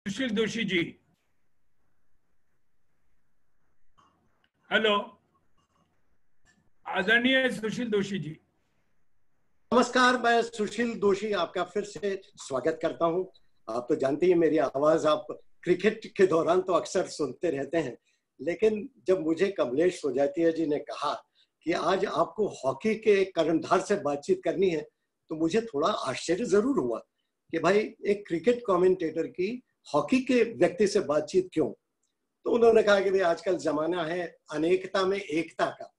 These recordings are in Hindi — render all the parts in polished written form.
सुशील दोषी जी, हेलो, आदरणीय सुशील दोषी जी। नमस्कार, मैं सुशील दोषी आपका फिर से स्वागत करता हूं। आप तो जानते ही मेरी आवाज आप क्रिकेट के दौरान तो अक्सर सुनते रहते हैं, लेकिन जब मुझे कमलेश सोजातिया जी ने कहा कि आज आपको हॉकी के कर्णधार से बातचीत करनी है, तो मुझे थोड़ा आश्चर्य जरूर हुआ कि भाई एक क्रिकेट कमेंटेटर की हॉकी के व्यक्ति से बातचीत क्यों। तो उन्होंने कहा कि भाई आजकल जमाना है अनेकता में एकता का।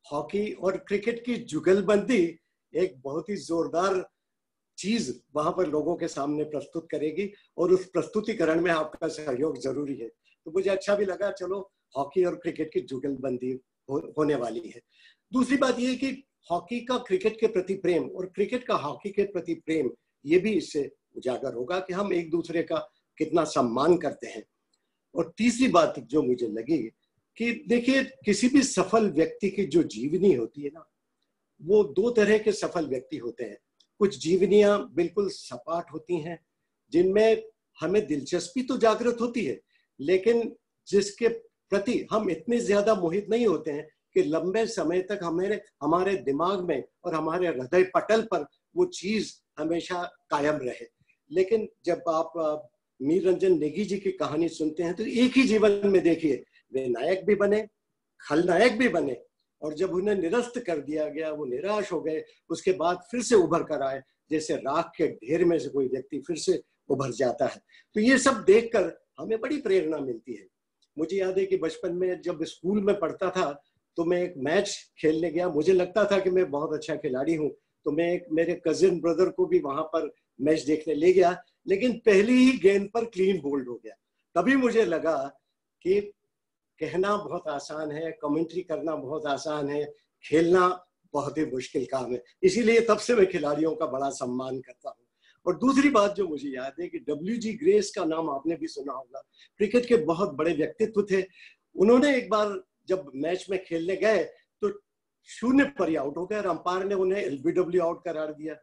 हॉकी और क्रिकेट की जुगलबंदी एक बहुत ही जोरदार चीज वहां पर लोगों के सामने प्रस्तुत करेगी और उस प्रस्तुतिकरण में आपका सहयोग जरूरी है। तो मुझे अच्छा भी लगा, चलो हॉकी और क्रिकेट की जुगलबंदी होने वाली है। दूसरी बात यह कि हॉकी का क्रिकेट के प्रति प्रेम और क्रिकेट का हॉकी के प्रति प्रेम, ये भी इससे उजागर होगा कि हम एक दूसरे का कितना सम्मान करते हैं। और तीसरी बात जो मुझे लगी कि देखिए, किसी भी सफल व्यक्ति की जो जीवनी होती है ना, वो दो तरह के सफल व्यक्ति होते हैं। कुछ जीवनियां बिल्कुल सपाट होती हैं, जिनमें हमें दिलचस्पी तो जागृत होती है, लेकिन जिसके प्रति हम इतने ज्यादा मोहित नहीं होते हैं कि लंबे समय तक हमारे दिमाग में और हमारे हृदय पटल पर वो चीज हमेशा कायम रहे। लेकिन जब आप मीर रंजन नेगी जी की कहानी सुनते हैं तो एक ही जीवन में देखिए, वे नायक भी बने, खलनायक भी बने, और जब उन्हें निरस्त कर दिया गया, वो निराश हो गए, उसके बाद फिर से उभर कर आए, जैसे राख के ढेर में से कोई व्यक्ति फिर से उभर जाता है। तो ये सब देखकर हमें बड़ी प्रेरणा मिलती है। मुझे याद है कि बचपन में जब स्कूल में पढ़ता था तो मैं एक मैच खेलने गया। मुझे लगता था कि मैं बहुत अच्छा खिलाड़ी हूँ, तो मैं एक मेरे कजिन ब्रदर को भी वहां पर मैच देखने ले गया, लेकिन पहली ही गेंद पर क्लीन बोल्ड हो गया। तभी मुझे लगा कि कहना बहुत आसान है, कमेंट्री करना बहुत आसान है, खेलना बहुत ही मुश्किल काम है। इसीलिए तब से मैं खिलाड़ियों का बड़ा सम्मान करता हूँ। और दूसरी बात जो मुझे याद है कि WG ग्रेस का नाम आपने भी सुना होगा, क्रिकेट के बहुत बड़े व्यक्तित्व थे। उन्होंने एक बार जब मैच में खेलने गए तो 0 पर ही आउट हो गए और अंपायर ने उन्हें LBW आउट करार दिया।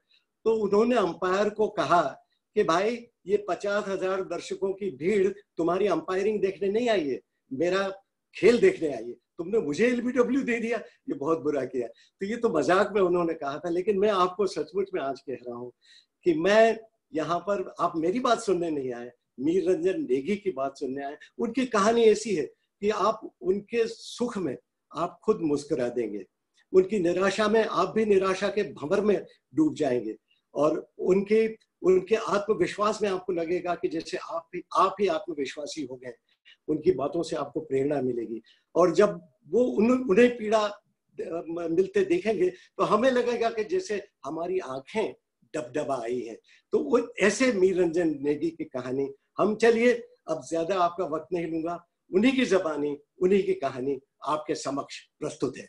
तो उन्होंने अंपायर को कहा कि भाई, ये 50,000 दर्शकों की भीड़ तुम्हारी अंपायरिंग देखने नहीं आई है, मेरा खेल देखने आई है, तुमने मुझे LBW दे दिया, ये बहुत बुरा किया। तो ये तो मजाक में उन्होंने कहा था, लेकिन मैं आपको सचमुच में आज कह रहा हूँ कि मैं यहाँ पर, आप मेरी बात सुनने नहीं आए, मीर रंजन नेगी की बात सुनने आए। उनकी कहानी ऐसी है कि आप उनके सुख में आप खुद मुस्कुरा देंगे, उनकी निराशा में आप भी निराशा के भंवर में डूब जाएंगे, और उनके आत्मविश्वास में आपको लगेगा कि जैसे आप ही आत्मविश्वासी हो गए। उनकी बातों से आपको प्रेरणा मिलेगी, और जब वो उन्हें पीड़ा मिलते देखेंगे तो हमें लगेगा कि जैसे हमारी आंखें डबडबा आई है। तो वो ऐसे मीर रंजन नेगी की कहानी हम, चलिए अब ज्यादा आपका वक्त नहीं लूंगा, उन्हीं की जबानी उन्हीं की कहानी आपके समक्ष प्रस्तुत है।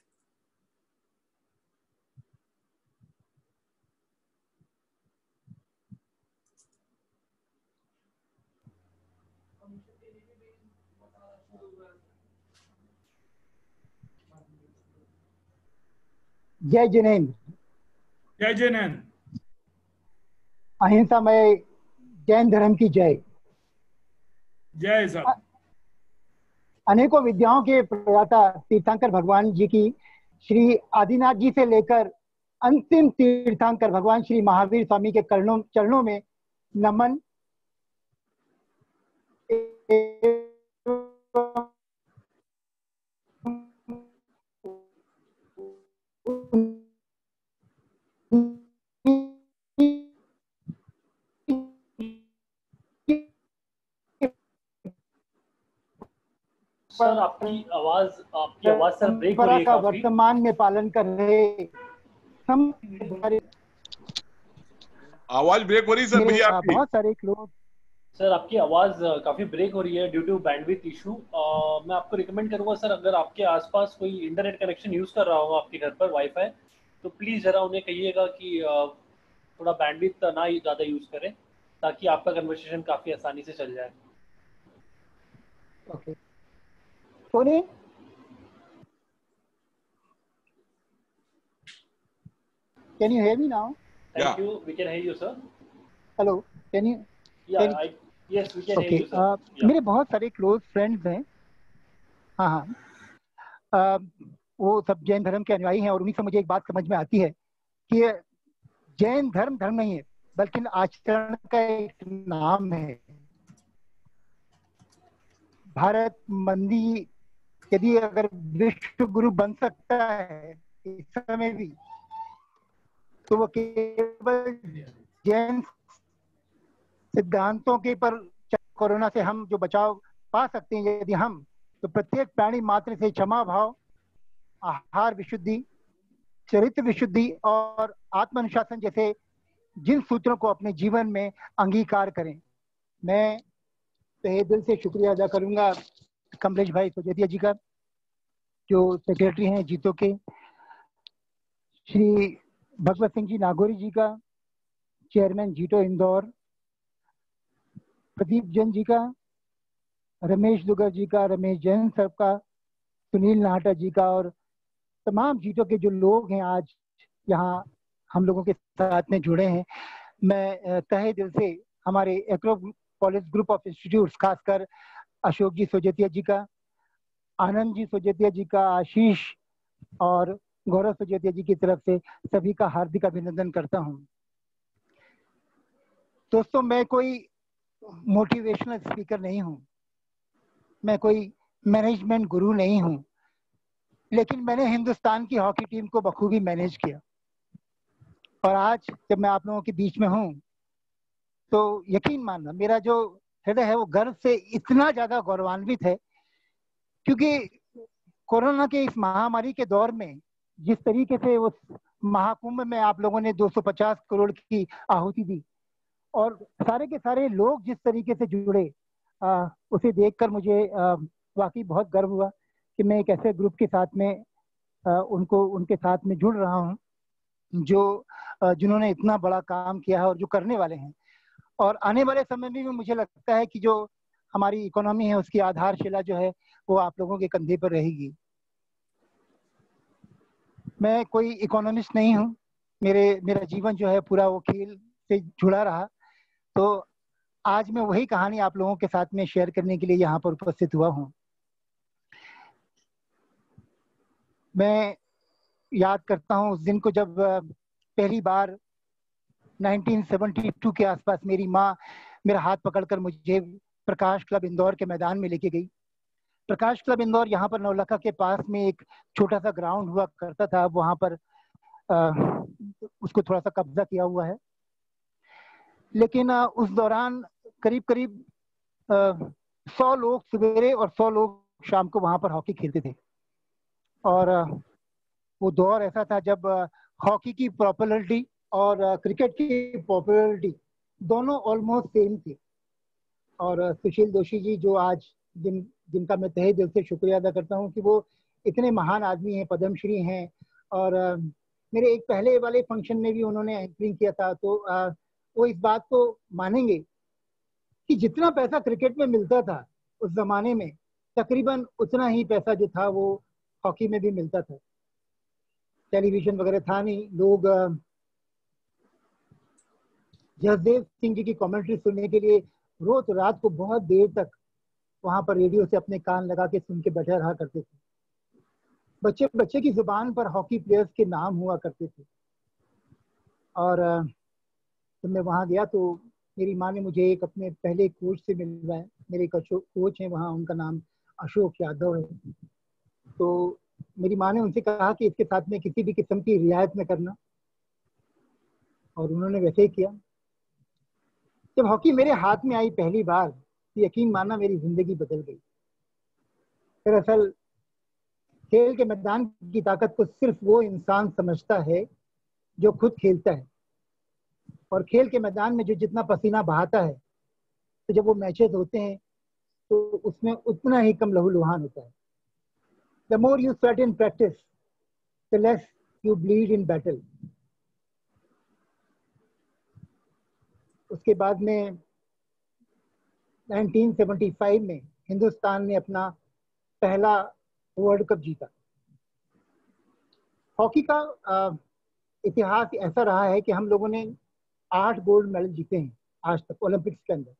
जय जिनेन्द्र। जय जिनेन्द्र। अहिंसामय जैन धर्म की जय। जय साहब। अनेकों विद्याओं के प्रदाता तीर्थंकर भगवान जी की, श्री आदिनाथ जी से लेकर अंतिम तीर्थंकर भगवान श्री महावीर स्वामी के चरणों में नमन। सर आपकी आवाज सर ब्रेक हो रही है का काफी। वर्तमान में पालन कर रहे आवाज ब्रेक हो रही सर भैया आपकी। बहुत सारे लोग। सर आपकी आवाज काफी ब्रेक हो रही है ड्यू टू बैंडविड्थ इशू। मैं आपको रिकमेंड करूंगा सर, अगर आपके आसपास कोई इंटरनेट कनेक्शन यूज कर रहा होगा आपके घर पर वाईफाई, तो प्लीज जरा उन्हें कहिएगा कि थोड़ा बैंडविड्थ ना ही ज्यादा यूज करें, ताकि आपका कन्वर्सेशन काफी आसानी से चल जाए। Okay Tony, can you hear me now? Thank you. We can hear you, sir. Hello, can you? Yeah, Yes, we can hear okay, you, sir. Yeah. मेरे बहुत सारे क्लोज फ्रेंड्स हैं। हाँ हाँ, वो सब जैन धर्म के अनुयायी हैं और उन्हीं से मुझे एक बात समझ में आती है कि जैन धर्म धर्म नहीं है बल्कि आचरण का एक नाम है। भारत मंदी यदि अगर विश्व गुरु बन सकता है इस समय भी, तो वो केवल जैन सिद्धांतों के पर। कोरोना से हम जो बचाव पा सकते हैं यदि हम, तो प्रत्येक प्राणी मात्र से क्षमा भाव, आहार विशुद्धि, चरित्र विशुद्धि और आत्मानुशासन जैसे जिन सूत्रों को अपने जीवन में अंगीकार करें। मैं तहे दिल से शुक्रिया अदा करूंगा कमलेश भाई सुजेतिया जी का, जो सेक्रेटरी हैं जीतो के, श्री भगवत सिंह जी नागौरी जी का, चेयरमैन जीतो इंदौर, प्रदीप जैन जी का, रमेश दुगर जी का, रमेश जैन साहब का, सुनील नाहटा जी का, और तमाम जीतो के जो लोग हैं आज यहाँ हम लोगों के साथ में जुड़े हैं। मैं तहे दिल से हमारे Acro college group of institutes, खासकर अशोक जी सुजेतिया जी का, आनंद जी सुजेतिया जी का, आशीष और गौरव सुजेतिया जी की तरफ से सभी का हार्दिक अभिनंदन करता हूँ। दोस्तों, मैं कोई मोटिवेशनल स्पीकर नहीं हूँ, मैं कोई मैनेजमेंट गुरु नहीं हूँ, लेकिन मैंने हिंदुस्तान की हॉकी टीम को बखूबी मैनेज किया। और आज जब मैं आप लोगों के बीच में हूँ तो यकीन मानना, मेरा जो हृदय है वो गर्व से इतना ज्यादा गौरवान्वित है, क्योंकि कोरोना के इस महामारी के दौर में जिस तरीके से उस महाकुंभ में आप लोगों ने 250 करोड़ की आहुति दी और सारे के सारे लोग जिस तरीके से जुड़े, उसे देखकर मुझे वाकई बहुत गर्व हुआ कि मैं एक ऐसे ग्रुप के साथ में उनके साथ में जुड़ रहा हूँ जो जिन्होंने इतना बड़ा काम किया है और जो करने वाले हैं। और आने वाले समय में भी मुझे लगता है कि जो हमारी इकोनॉमी है उसकी आधारशिला जो है वो आप लोगों के कंधे पर रहेगी। मैं कोई इकोनॉमिस्ट नहीं हूँ, मेरा जीवन जो है पूरा वो खेल से जुड़ा रहा, तो आज मैं वही कहानी आप लोगों के साथ में शेयर करने के लिए यहाँ पर उपस्थित हुआ हूँ। मैं याद करता हूँ उस दिन को जब पहली बार 1972 के आसपास मेरी माँ मेरा हाथ पकड़कर मुझे प्रकाश क्लब इंदौर के मैदान में लेके गई। प्रकाश क्लब इंदौर यहाँ पर नौलखा के पास में एक छोटा सा ग्राउंड हुआ करता था, वहाँ पर उसको थोड़ा सा कब्जा किया हुआ है, लेकिन उस दौरान करीब करीब 100 लोग सवेरे और 100 लोग शाम को वहाँ पर हॉकी खेलते थे। और वो दौर ऐसा था जब हॉकी की पॉपुलरिटी और क्रिकेट की पॉपुलरिटी दोनों ऑलमोस्ट सेम थी। और सुशील दोषी जी जो आज जिनका मैं तहे दिल से शुक्रिया अदा करता हूँ कि वो इतने महान आदमी हैं, पद्मश्री हैं, और मेरे एक पहले वाले फंक्शन में भी उन्होंने एंकरिंग किया था, तो वो इस बात को मानेंगे कि जितना पैसा क्रिकेट में मिलता था उस जमाने में, तकरीबन उतना ही पैसा जो था वो हॉकी में भी मिलता था। टेलीविजन वगैरह था नहीं, लोग जसदेव सिंह जी की कमेंट्री सुनने के लिए रोज रात को बहुत देर तक वहां पर रेडियो से अपने कान लगा के सुन के बैठे रहा करते थे। बच्चे बच्चे की जुबान पर हॉकी प्लेयर्स के नाम हुआ करते थे। और जब मैं वहां गया तो मेरी माँ ने मुझे एक अपने पहले कोच से मिलवाया। मेरे एक कोच हैं वहाँ, उनका नाम अशोक यादव है। तो मेरी माँ ने उनसे कहा कि इसके साथ में किसी भी किस्म की रियायत न करना, और उन्होंने वैसे ही किया। जब हॉकी मेरे हाथ में आई पहली बार, तो यकीन मानना मेरी जिंदगी बदल गई। दरअसल खेल के मैदान की ताकत को सिर्फ वो इंसान समझता है जो खुद खेलता है, और खेल के मैदान में जो जितना पसीना बहाता है, तो जब वो मैचेस होते हैं तो उसमें उतना ही कम लहूलुहान होता है। The more you sweat in practice, the less you bleed in battle. उसके बाद में 1975 में हिंदुस्तान ने अपना पहला वर्ल्ड कप जीता। हॉकी का इतिहास ऐसा रहा है कि हम लोगों ने 8 गोल्ड मेडल जीते हैं आज तक ओलंपिक्स के अंदर।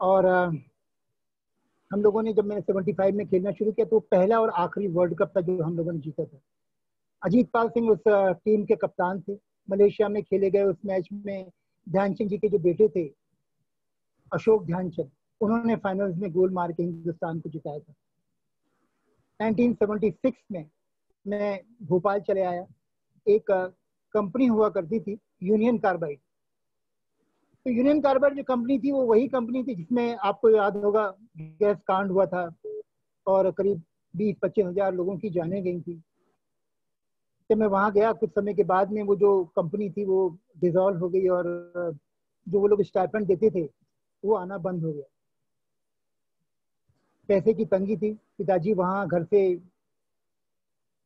और हम लोगों ने, जब मैंने 75 में खेलना शुरू किया तो पहला और आखिरी वर्ल्ड कप था जो हम लोगों ने जीता था। अजीत पाल सिंह उस टीम के कप्तान थे। मलेशिया में खेले गए उस मैच में ध्यानचंद जी के जो बेटे थे अशोक ध्यानचंद, उन्होंने फाइनल्स में गोल मार के हिंदुस्तान को जिताया था। 1976 में मैं भोपाल चले आया। एक कंपनी हुआ करती थी यूनियन कार्बाइड। तो यूनियन कार्बाइड जो कंपनी थी वो वही कंपनी थी जिसमें आपको याद होगा गैस कांड हुआ था और करीब 20-25 हजार लोगों की जानें गई थी। जब मैं वहाँ गया कुछ समय के बाद में वो जो कंपनी थी वो डिसॉल्व हो गई और जो वो लोग स्टाइपेंड देते थे वो आना बंद हो गया। पैसे की तंगी थी। पिताजी वहाँ घर से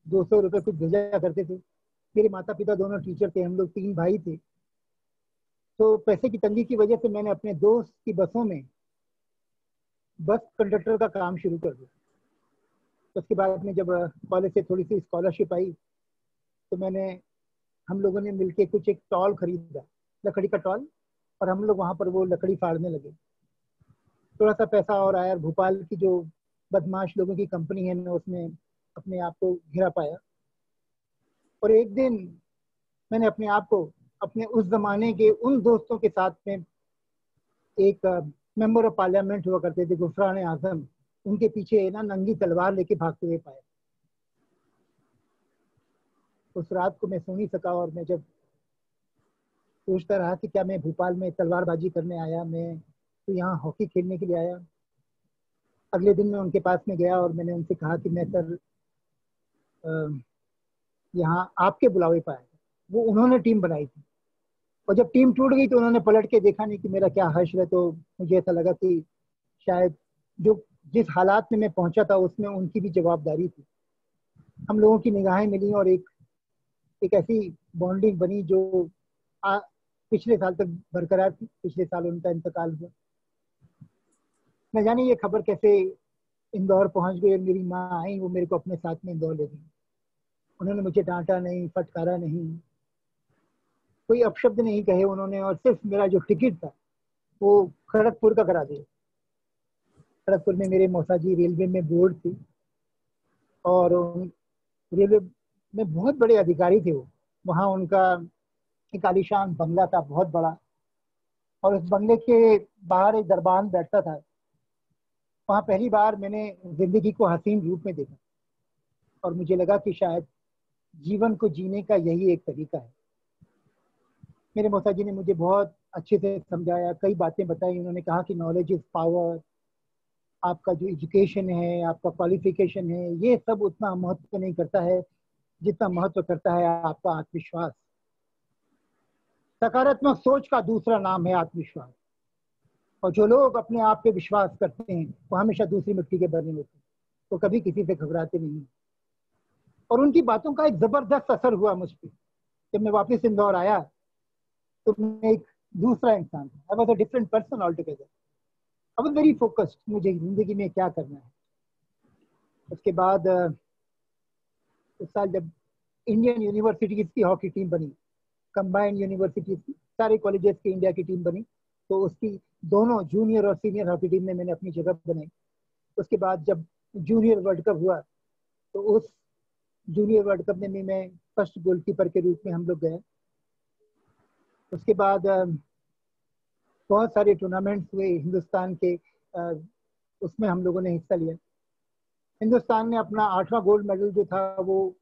200 रुपये कुछ भेजा करते थे। मेरे माता पिता दोनों टीचर थे, हम लोग 3 भाई थे। तो पैसे की तंगी की वजह से मैंने अपने दोस्त की बसों में बस कंडक्टर का काम शुरू कर दिया। उसके बाद में जब कॉलेज से थोड़ी सी स्कॉलरशिप आई तो हम लोगों ने मिलके कुछ एक टॉल खरीदा, लकड़ी का टॉल, और हम लोग वहाँ पर वो लकड़ी फाड़ने लगे। थोड़ा सा पैसा और आया। भोपाल की जो बदमाश लोगों की कंपनी है, मैं उसमें अपने आप को घिरा पाया। और एक दिन मैंने अपने आप को अपने उस जमाने के उन दोस्तों के साथ में, एक मेंबर ऑफ पार्लियामेंट हुआ करते थे गुफरान आजम, उनके पीछे ना नंगी तलवार लेके भागते हुए पाया। उस रात को मैं सो नहीं सका और मैं जब सोचता रहा कि क्या मैं भोपाल में तलवारबाजी करने आया, मैं तो यहाँ हॉकी खेलने के लिए आया। अगले दिन मैं उनके पास में गया और मैंने उनसे कहा कि मैं सर यहाँ आपके बुलावे पर आया। वो उन्होंने टीम बनाई थी और जब टीम टूट गई तो उन्होंने पलट के देखा नहीं कि मेरा क्या हश्र है। तो मुझे ऐसा लगा कि शायद जो जिस हालात में मैं पहुंचा था उसमें उनकी भी जवाबदारी थी। हम लोगों की निगाहें मिली और एक ऐसी बॉन्डिंग बनी जो पिछले साल तक बरकरार थी। पिछले साल उनका इंतकाल हुआ। न जाने ये खबर कैसे इंदौर पहुंच गई और मेरी माँ आई, वो मेरे को अपने साथ में इंदौर ले गई। उन्होंने मुझे डांटा नहीं, फटकारा नहीं, कोई अपशब्द नहीं कहे उन्होंने, और सिर्फ मेरा जो टिकट था वो खड़गपुर का करा दिया। खड़गपुर में मेरे मौसा जी रेलवे में बोर्ड थी और रेलवे में बहुत बड़े अधिकारी थे वो। वहाँ उनका एक आलीशान बंगला था, बहुत बड़ा, और उस बंगले के बाहर एक दरबान बैठता था। वहाँ पहली बार मैंने जिंदगी को हसीन रूप में देखा और मुझे लगा कि शायद जीवन को जीने का यही एक तरीका है। मेरे मौसा जी ने मुझे बहुत अच्छे से समझाया, कई बातें बताई। उन्होंने कहा कि नॉलेज इज पावर। आपका जो एजुकेशन है, आपका क्वालिफिकेशन है, ये सब उतना महत्व नहीं करता है जितना महत्व करता है आपका आत्मविश्वास। सकारात्मक सोच का दूसरा नाम है आत्मविश्वास। और जो लोग अपने आप पे विश्वास करते हैं वो हमेशा दूसरी मिट्टी के बने होते हैं, वो कभी किसी से घबराते नहीं। और उनकी बातों का एक जबरदस्त असर हुआ मुझ पर। जब मैं वापस इंदौर आया तो मैं एक दूसरा इंसान था। I was a different person all together. I was very focused, मुझे जिंदगी में क्या करना है। उसके बाद उस साल जब इंडियन यूनिवर्सिटीज की हॉकी टीम बनी, कंबाइंड यूनिवर्सिटीज की सारे कॉलेजेस की इंडिया की टीम बनी, तो उसकी दोनों जूनियर और सीनियर हॉकी टीम में मैंने अपनी जगह बनाई। उसके बाद जब जूनियर वर्ल्ड कप हुआ तो उस जूनियर वर्ल्ड कप में मैं फर्स्ट गोलकीपर के रूप में हम लोग गए। उसके बाद बहुत सारे टूर्नामेंट्स हुए हिंदुस्तान के, उसमें हम लोगों ने हिस्सा लिया। हिंदुस्तान ने अपना 8वां गोल्ड मेडल जो था वो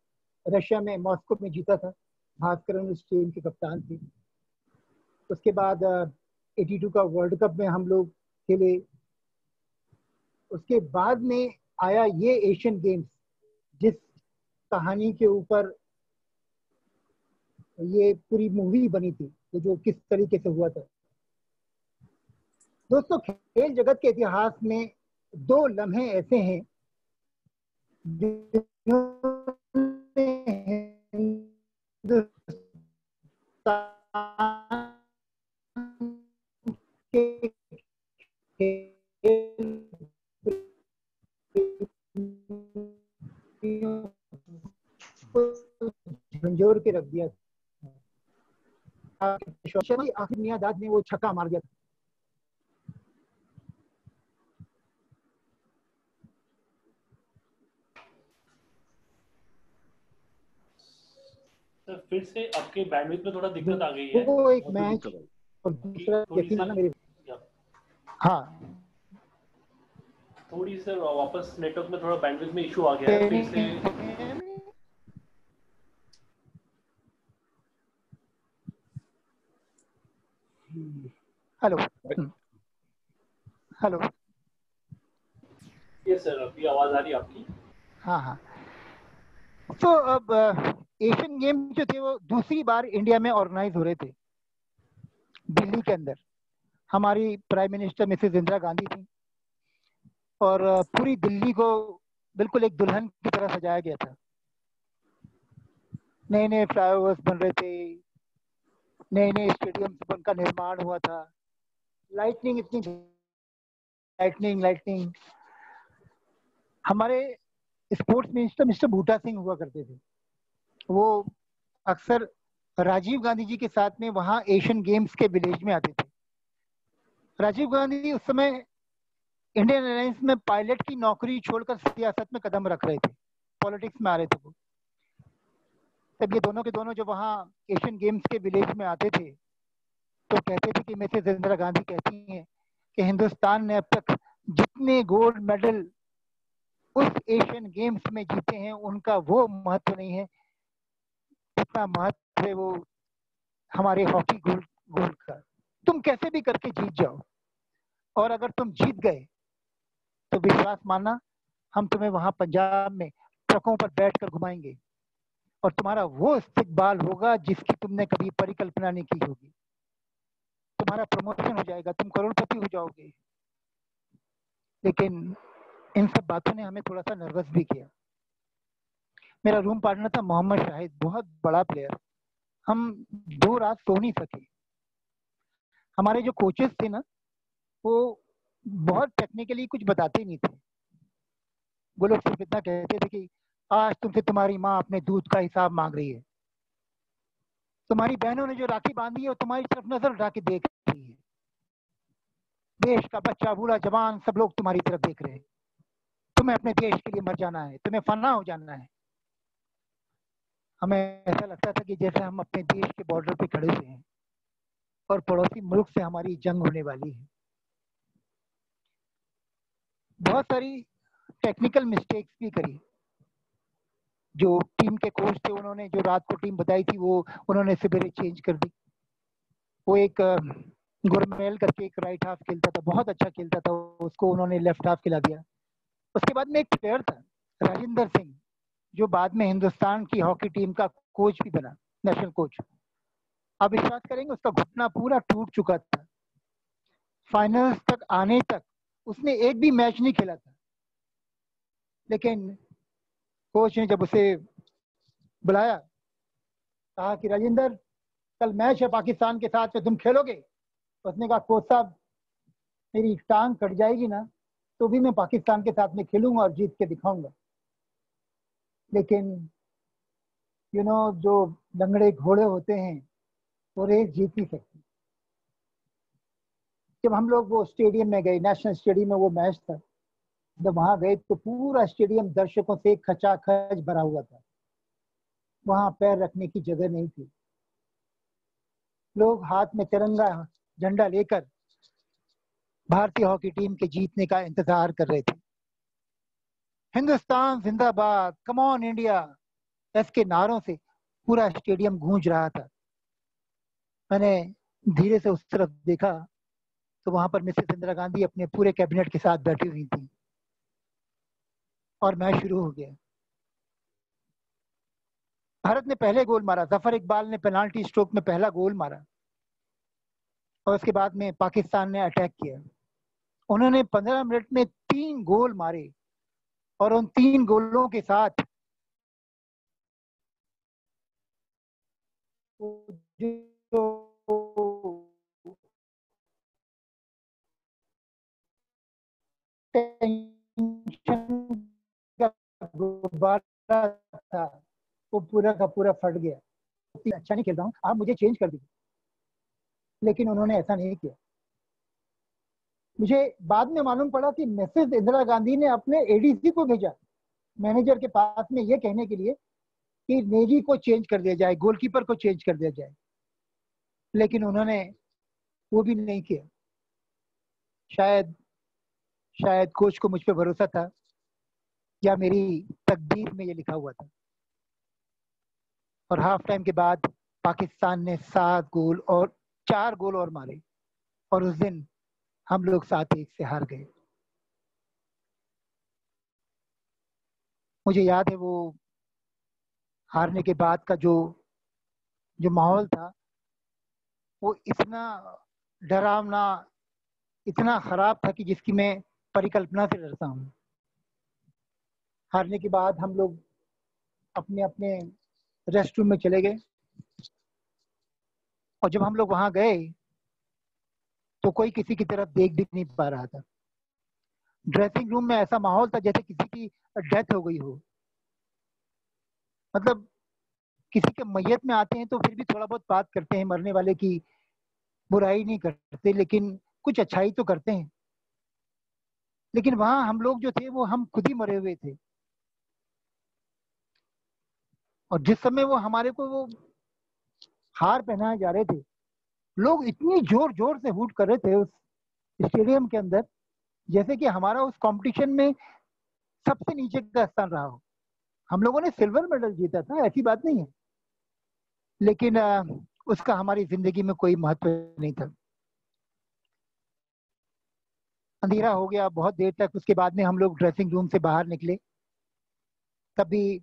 रशिया में मॉस्को में जीता था। भास्करन उस टीम के कप्तान थे। उसके बाद 82 का वर्ल्ड कप में हम लोग खेले। उसके बाद में आया ये एशियन गेम्स, जिस कहानी के ऊपर ये पूरी मूवी बनी थी, तो जो किस तरीके से हुआ था। दोस्तों, खेल जगत के इतिहास में 2 लम्हे ऐसे हैं जिन्होंने हिंदुस्तान के झंझोर के रख दिया। आखिर बुनियादाद ने वो छक्का मार दिया। सर फिर से आपके बैंडविड्थ में थोड़ा दिक्कत आ गई है। वो एक मैच और दूसरा थोड़ी यकीन मानना सी मेरे हाँ थोड़ी सर वापस नेटवर्क में थोड़ा बैंडविड्थ में इशू आ गया है फिर से। हेलो हेलो यस सर, अभी आवाज आ रही है आपकी। हाँ हाँ तो अब एशियन गेम जो थे वो दूसरी बार इंडिया में ऑर्गेनाइज हो रहे थे दिल्ली के अंदर। हमारी prime minister Mrs Indira Gandhi थी और पूरी दिल्ली को बिल्कुल एक दुल्हन की तरह सजाया गया था। नए नए फ्लाईओवर्स बन रहे थे, नए नए स्टेडियम का निर्माण हुआ था, लाइटनिंग इतनी लाइटनिंग। हमारे स्पोर्ट्स मिनिस्टर मिस्टर बूटा सिंह हुआ करते थे। वो अक्सर राजीव गांधी जी के साथ में वहाँ एशियन गेम्स के विलेज में आते थे। राजीव गांधी जी उस समय इंडियन एयरलाइंस में पायलट की नौकरी छोड़कर सियासत में कदम रख रहे थे, पॉलिटिक्स में आ रहे थे वो। तब ये दोनों के दोनों जो वहाँ एशियन गेम्स के विलेज में आते थे तो कहते थे कि मिसेस इंदिरा गांधी कहती हैं कि हिंदुस्तान ने अब तक जितने गोल्ड मेडल उस एशियन गेम्स में जीते हैं उनका वो महत्व नहीं है जितना महत्व है वो हमारे हॉकी गोल्ड का। तुम कैसे भी करके जीत जाओ और अगर तुम जीत गए तो विश्वास मानना हम तुम्हें वहां पंजाब में ट्रकों पर बैठकर घुमाएंगे और तुम्हारा वो इस्तकबाल होगा जिसकी तुमने कभी परिकल्पना नहीं की होगी। तुम्हारा प्रमोशन हो जाएगा, तुम करोड़पति हो जाओगे। लेकिन इन सब बातों ने हमें थोड़ा सा नर्वस भी किया। मेरा रूम पार्टनर था मोहम्मद शाहिद, बहुत बड़ा प्लेयर। हम 2 रात सो नहीं सके। हमारे जो कोचेस थे ना वो बहुत टेक्निकली कुछ बताते नहीं थे। वो लोग सिर्फ इतना कहते थे कि आज तुमसे तुम्हारी माँ अपने दूध का हिसाब मांग रही है, तुम्हारी बहनों ने जो राखी बांधी है वो तुम्हारी तरफ नजर उठा के देख रही है, देश का बच्चा बूढ़ा जवान सब लोग तुम्हारी तरफ देख रहे हैं, तुम्हें अपने देश के लिए मर जाना है, तुम्हें फना हो जाना है। हमें ऐसा लगता था कि जैसे हम अपने देश के बॉर्डर पे खड़े हुए हैं और पड़ोसी मुल्क से हमारी जंग होने वाली है। बहुत सारी टेक्निकल मिस्टेक्स भी करी। जो टीम के कोच थे उन्होंने जो रात को टीम बताई थी वो उन्होंने सवेरे चेंज कर दी। वो एक गुरमेल करके एक राइट हाफ खेलता था, बहुत अच्छा खेलता था, उसको उन्होंने लेफ्ट हाफ खिला दिया। उसके बाद में एक प्लेयर था राजेंद्र सिंह जो बाद में हिंदुस्तान की हॉकी टीम का कोच भी बना, नेशनल कोच। आप विश्वास करेंगे उसका घुटना पूरा टूट चुका था। फाइनल्स तक आने तक उसने एक भी मैच नहीं खेला था। लेकिन कोच ने जब उसे बुलाया, कहा कि राजेंद्र कल मैच है पाकिस्तान के साथ में, तुम खेलोगे? उसने कहा कोच साहब मेरी टांग कट जाएगी ना तो भी मैं पाकिस्तान के साथ में खेलूंगा और जीत के दिखाऊंगा। लेकिन जो लंगड़े घोड़े होते हैं वो रेस जीत नहीं सकते। जब हम लोग वो स्टेडियम में गए, नेशनल स्टेडियम में वो मैच था, जब वहां गए तो पूरा स्टेडियम दर्शकों से खचाखच भरा हुआ था। वहां पैर रखने की जगह नहीं थी। लोग हाथ में तिरंगा झंडा लेकर भारतीय हॉकी टीम के जीतने का इंतजार कर रहे थे। हिंदुस्तान जिंदाबाद, कम ऑन इंडिया, इसके नारों से पूरा स्टेडियम गूंज रहा था। मैंने धीरे से उस तरफ देखा तो वहां पर मिसेस इंदिरा गांधी अपने पूरे कैबिनेट के साथ बैठी हुई थी और मैच शुरू हो गया। भारत ने पहले गोल मारा, जफर इकबाल ने पेनाल्टी स्ट्रोक में पहला गोल मारा और उसके बाद में पाकिस्तान ने अटैक किया। उन्होंने 15 मिनट में 3 गोल मारे और उन 3 गोलों के साथ जो गुब्बारा था वो पूरा का पूरा फट गया। अच्छा नहीं खेल रहा हूँ, आप मुझे चेंज कर दीजिए। लेकिन उन्होंने ऐसा नहीं किया। मुझे बाद में मालूम पड़ा कि मिसेस इंदिरा गांधी ने अपने एडीसी को भेजा मैनेजर के पास में ये कहने के लिए कि नेगी को चेंज कर दिया जाए, गोलकीपर को चेंज कर दिया जाए, लेकिन उन्होंने वो भी नहीं किया। शायद कोच को मुझ पे भरोसा था, या मेरी तकदीर में ये लिखा हुआ था। और हाफ टाइम के बाद पाकिस्तान ने 7 गोल और 4 गोल और मारे, और उस दिन हम लोग 7-1 से हार गए। मुझे याद है वो हारने के बाद का जो माहौल था, वो इतना डरावना, इतना खराब था कि जिसकी मैं परिकल्पना से डरता हूँ। हारने के बाद हम लोग अपने अपने रेस्ट रूम में चले गए, और जब हम लोग वहां गए तो कोई किसी की तरफ देख भी नहीं पा रहा था। ड्रेसिंग रूम में ऐसा माहौल था जैसे किसी की डेथ हो गई हो। मतलब किसी के मैयत में आते हैं तो फिर भी थोड़ा बहुत बात करते हैं, मरने वाले की बुराई नहीं करते, लेकिन कुछ अच्छाई तो करते हैं। लेकिन वहां हम लोग जो थे वो हम खुद ही मरे हुए थे। और जिस समय वो हमारे को वो हार पहनाए जा रहे थे, लोग इतनी जोर जोर से हूट कर रहे थे उस स्टेडियम के अंदर, जैसे कि हमारा उस कंपटीशन में सबसे नीचे का स्थान रहा हो। हम लोगों ने सिल्वर मेडल जीता था, ऐसी बात नहीं है, लेकिन उसका हमारी जिंदगी में कोई महत्व नहीं था। अंधेरा हो गया बहुत देर तक। उसके बाद में हम लोग ड्रेसिंग रूम से बाहर निकले, तभी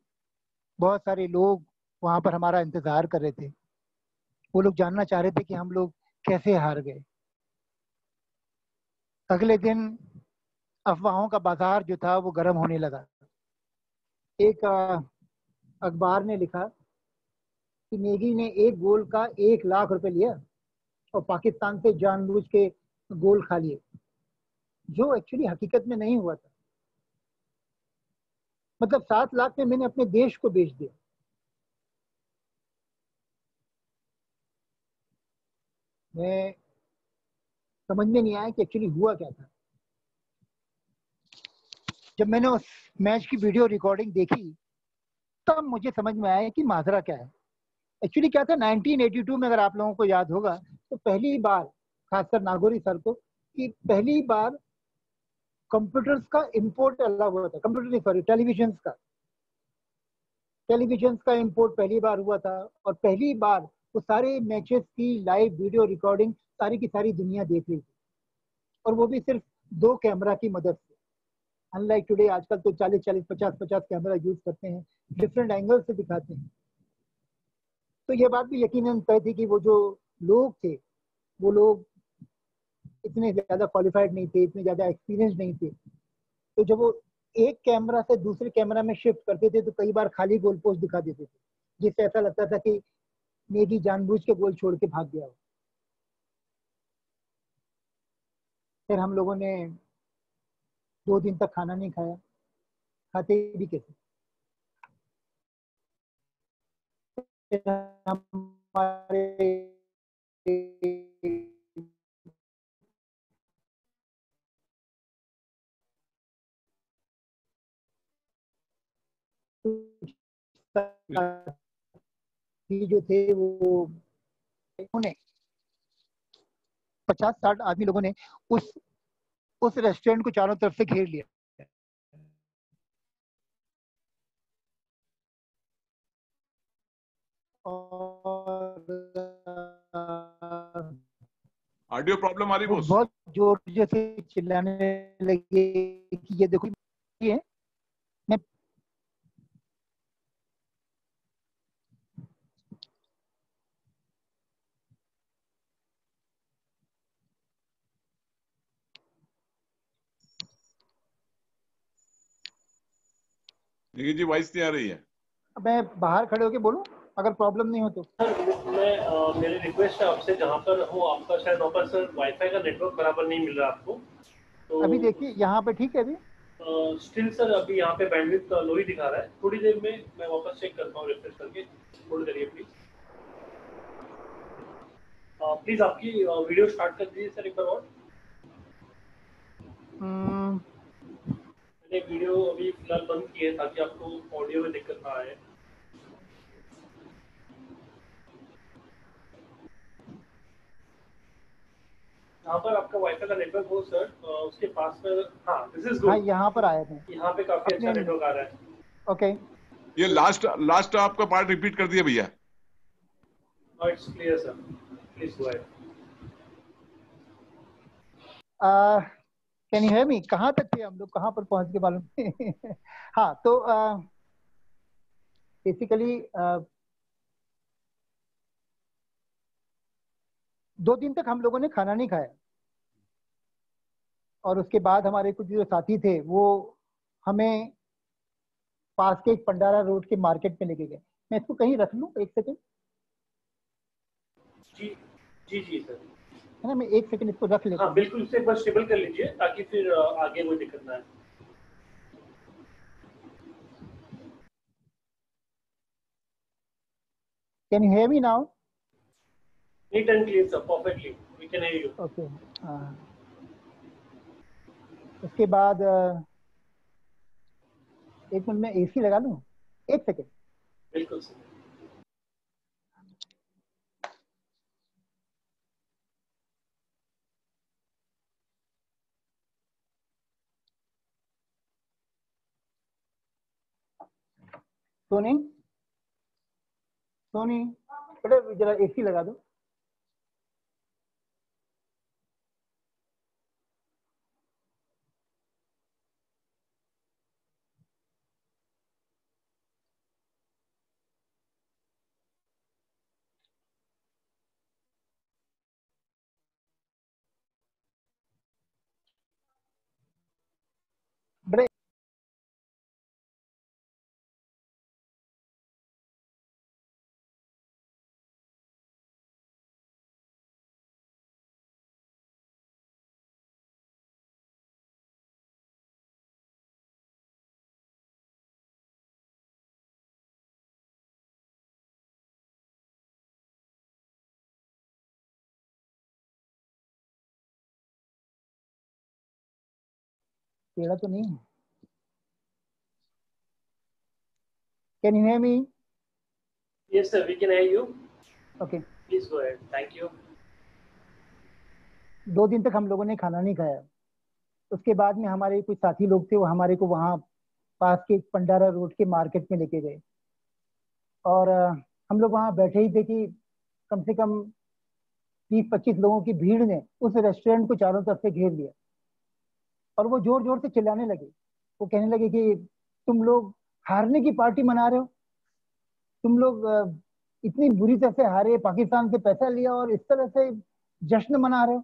बहुत सारे लोग वहां पर हमारा इंतजार कर रहे थे। वो लोग जानना चाह रहे थे कि हम लोग कैसे हार गए। अगले दिन अफवाहों का बाजार जो था वो गर्म होने लगा। एक अखबार ने लिखा कि नेगी ने एक गोल का 1 लाख रुपए लिया और पाकिस्तान से जानबूझ के गोल खा लिए, जो एक्चुअली हकीकत में नहीं हुआ था। मतलब 7 लाख में मैंने अपने देश को बेच दिया। मैं समझ में नहीं आया कि एक्चुअली हुआ क्या था। जब मैंने उस मैच की वीडियो रिकॉर्डिंग देखी तब मुझे समझ में आया कि माजरा क्या है। एक्चुअली क्या था, 1982 में, अगर आप लोगों को याद होगा, तो पहली बार, खासकर नागौरी सर को, कि पहली बार कंप्यूटर्स का इंपोर्ट अलाउ हुआ था। कंप्यूटर नहीं, सॉरी, टेलीविजन का इंपोर्ट पहली बार हुआ था। और पहली बार वो सारे मैचेस की लाइव वीडियो रिकॉर्डिंग सारी की सारी दुनिया देख रही थी, और वो भी सिर्फ 2 कैमरा की मदद से। अनलाइक टुडे, आजकल तो 40-40, 50-50 कैमरा यूज करते हैं, डिफरेंट एंगल से दिखाते हैं। तो ये बात भी यकीनन तय थी कि वो जो लोग थे, वो लोग इतने ज्यादा क्वालिफाइड नहीं थे, इतने ज्यादा एक्सपीरियंस नहीं थे। तो जब वो एक कैमरा से दूसरे कैमरा में शिफ्ट करते थे तो कई बार खाली गोल पोस्ट दिखा देते थे, जिससे ऐसा लगता था कि नेगी जानबूझ के गोल छोड़ के भाग गया हो। फिर हम लोगों ने 2 दिन तक खाना नहीं खाया। खाते भी कैसे? फिर हमारे जो थे वो उन्होंने 50-60 आदमी लोगों ने उस रेस्टोरेंट को चारों तरफ से घेर लिया। और ऑडियो प्रॉब्लम आ रही वो बॉस? बहुत जोर से चिल्लाने लगे कि ये देखो, ये मैं निखिल जी वॉइस नहीं आ रही है। बाहर खड़े होके बोलूं अगर प्रॉब्लम नहीं हो तो? सर मैं मेरी रिक्वेस्ट है आपसे, जहाँ पर हो आपका शायद वहाँ पर सर वाईफाई का नेटवर्क बराबर नहीं मिल रहा आपको, तो अभी देखिए यहाँ पे ठीक है। अभी स्टिल सर अभी यहाँ पे बैंडविड्थ लो ही दिखा रहा है। थोड़ी देर में मैं वापस चेक करता हूँ रिफ्रेश करके, थोड़ी देर प्लीज। प्लीज आपकी वीडियो स्टार्ट कर दीजिए सर एक बार और। मैंने वीडियो अभी फिलहाल बंद की है ताकि आपको ऑडियो में दिक्कत ना आए। यहाँ पर आपका वाईफाई का नेटवर्क हो सर, उसके पास में। हाँ, दिस इज हाँ गुड। यहाँ पर आए थे। यहाँ पे काफी अच्छा अपने नेटवर्क आ रहा है। ओके, ये लास्ट आपका पार्ट रिपीट कर दिया भैया। It's clear sir, please go ahead. Can you hear मी? कहाँ तक थे हम लोग, कहाँ पर पहुंच के मालूम नहीं। हाँ तो बेसिकली 2 दिन तक हम लोगों ने खाना नहीं खाया, और उसके बाद हमारे कुछ जो साथी थे वो हमें पास के एक पंडारा रोड के मार्केट में लेके गए। मैं इसको कहीं रख लूं, 1 सेकंड? जी जी जी सर। है ना, मैं 1 सेकंड इसको रख लेता हाँ हूँ। बिल्कुल, उसे एक बार स्टेबल कर लीजिए ताकि फिर आगे कोई दिक्कत ना आए। Can you hear me now? Neat and clear sir, perfectly we can hear you. Okay. उसके बाद 1 मिनट में एसी लगा लूं, 1 सेकंड। बिल्कुल सर। सोनी, सोनी बेटा जरा एसी लगा दो। बेटा टेढ़ा तो नहीं है? Can you hear me? Yes sir, we can hear you. Okay. Please go ahead, thank you. 2 दिन तक हम लोगों ने खाना नहीं खाया। उसके बाद में हमारे कुछ साथी लोग थे, वो हमारे को वहाँ पास के पंडारा रोड के मार्केट में लेके गए, और हम लोग वहाँ बैठे ही थे कि कम से कम 20-25 लोगों की भीड़ ने उस रेस्टोरेंट को चारों तरफ से घेर लिया, और वो जोर जोर से चिल्लाने लगे। वो कहने लगे कि तुम लोग हारने की पार्टी मना रहे हो, तुम लोग इतनी बुरी तरह से हारे, पाकिस्तान से पैसा लिया और इस तरह से जश्न मना रहे हो।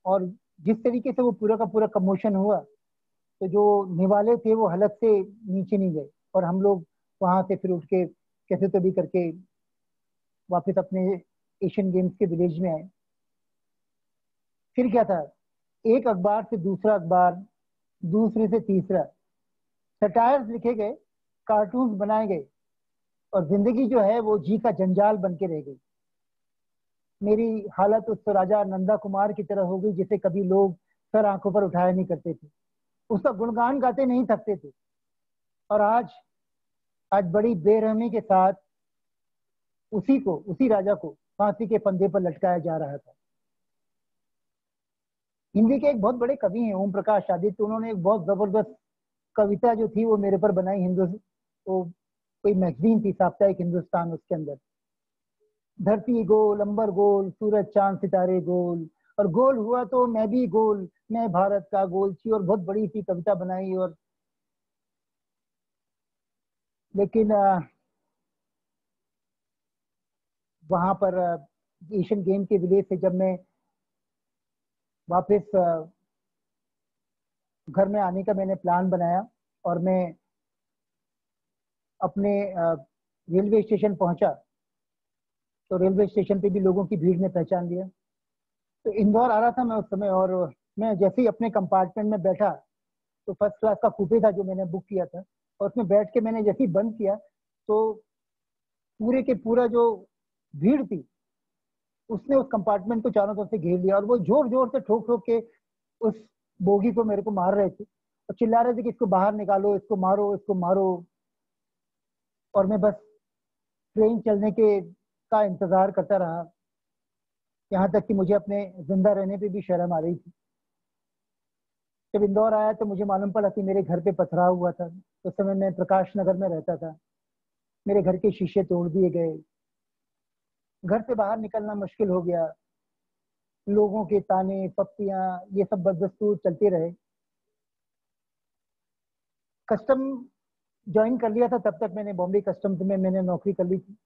और जिस तरीके से वो पूरा का पूरा कमोशन हुआ, तो जो निवाले थे वो हलक से नीचे नहीं गए, और हम लोग वहां से फिर उठ के कैसे तो भी करके वापस अपने एशियन गेम्स के विलेज में आए। फिर क्या था, एक अखबार से दूसरा अखबार, दूसरे से तीसरा, सटायर्स लिखे गए, कार्टून्स बनाए गए, और जिंदगी जो है वो जी का जंजाल बन के रह गई। मेरी हालत उस राजा नंदा कुमार की तरह हो गई जिसे कभी लोग सर आंखों पर उठाया नहीं करते थे, उसका गुणगान गाते नहीं थकते थे। और आज आज बड़ी बेरहमी के साथ उसी राजा को फांसी के फंदे पर लटकाया जा रहा था। हिंदी के एक बहुत बड़े कवि हैं ओम प्रकाश आदित्य, उन्होंने एक बहुत जबरदस्त कविता जो थी वो मेरे पर बनाई। वो कोई मैगजीन थी, साप्ताहिक हिंदुस्तान, उसके अंदर धरती गोल, अंबर गोल, सूरज चांद सितारे गोल, और गोल हुआ तो मैं भी गोल, मैं भारत का गोल थी, और बहुत बड़ी सी कविता बनाई। और लेकिन वहां पर एशियन गेम के विलेज से जब मैं वापस घर में आने का मैंने प्लान बनाया, और मैं अपने रेलवे स्टेशन पहुंचा, तो रेलवे स्टेशन पे भी लोगों की भीड़ ने पहचान लिया। तो इंदौर आ रहा था मैं उस समय, और मैं जैसे ही अपने कंपार्टमेंट में बैठा, तो फर्स्ट क्लास का कूपे था जो मैंने बुक किया था, और उसमें बैठ के मैंने जैसे ही बंद किया, तो पूरे के पूरा जो भीड़ थी उसने उस कंपार्टमेंट को चारों तरफ से घेर लिया, और वो जोर जोर से ठोक ठोक के उस बोगी को मेरे को मार रहे थे, और चिल्ला रहे थे कि इसको बाहर निकालो, इसको मारो, इसको मारो। और मैं बस ट्रेन चलने के का इंतजार करता रहा। यहाँ तक कि मुझे अपने जिंदा रहने पे भी शर्म आ रही थी। जब इंदौर आया तो मुझे मालूम पड़ा कि मेरे घर पे पथराव हुआ था। उस समय मैं प्रकाश नगर में रहता था। मेरे घर के शीशे तोड़ दिए गए, घर से बाहर निकलना मुश्किल हो गया। लोगों के ताने पप्पियां ये सब बददस्तूर चलते रहे। कस्टम ज्वाइन कर लिया था, तब तक मैंने बॉम्बे कस्टम्स में मैंने नौकरी कर ली थी,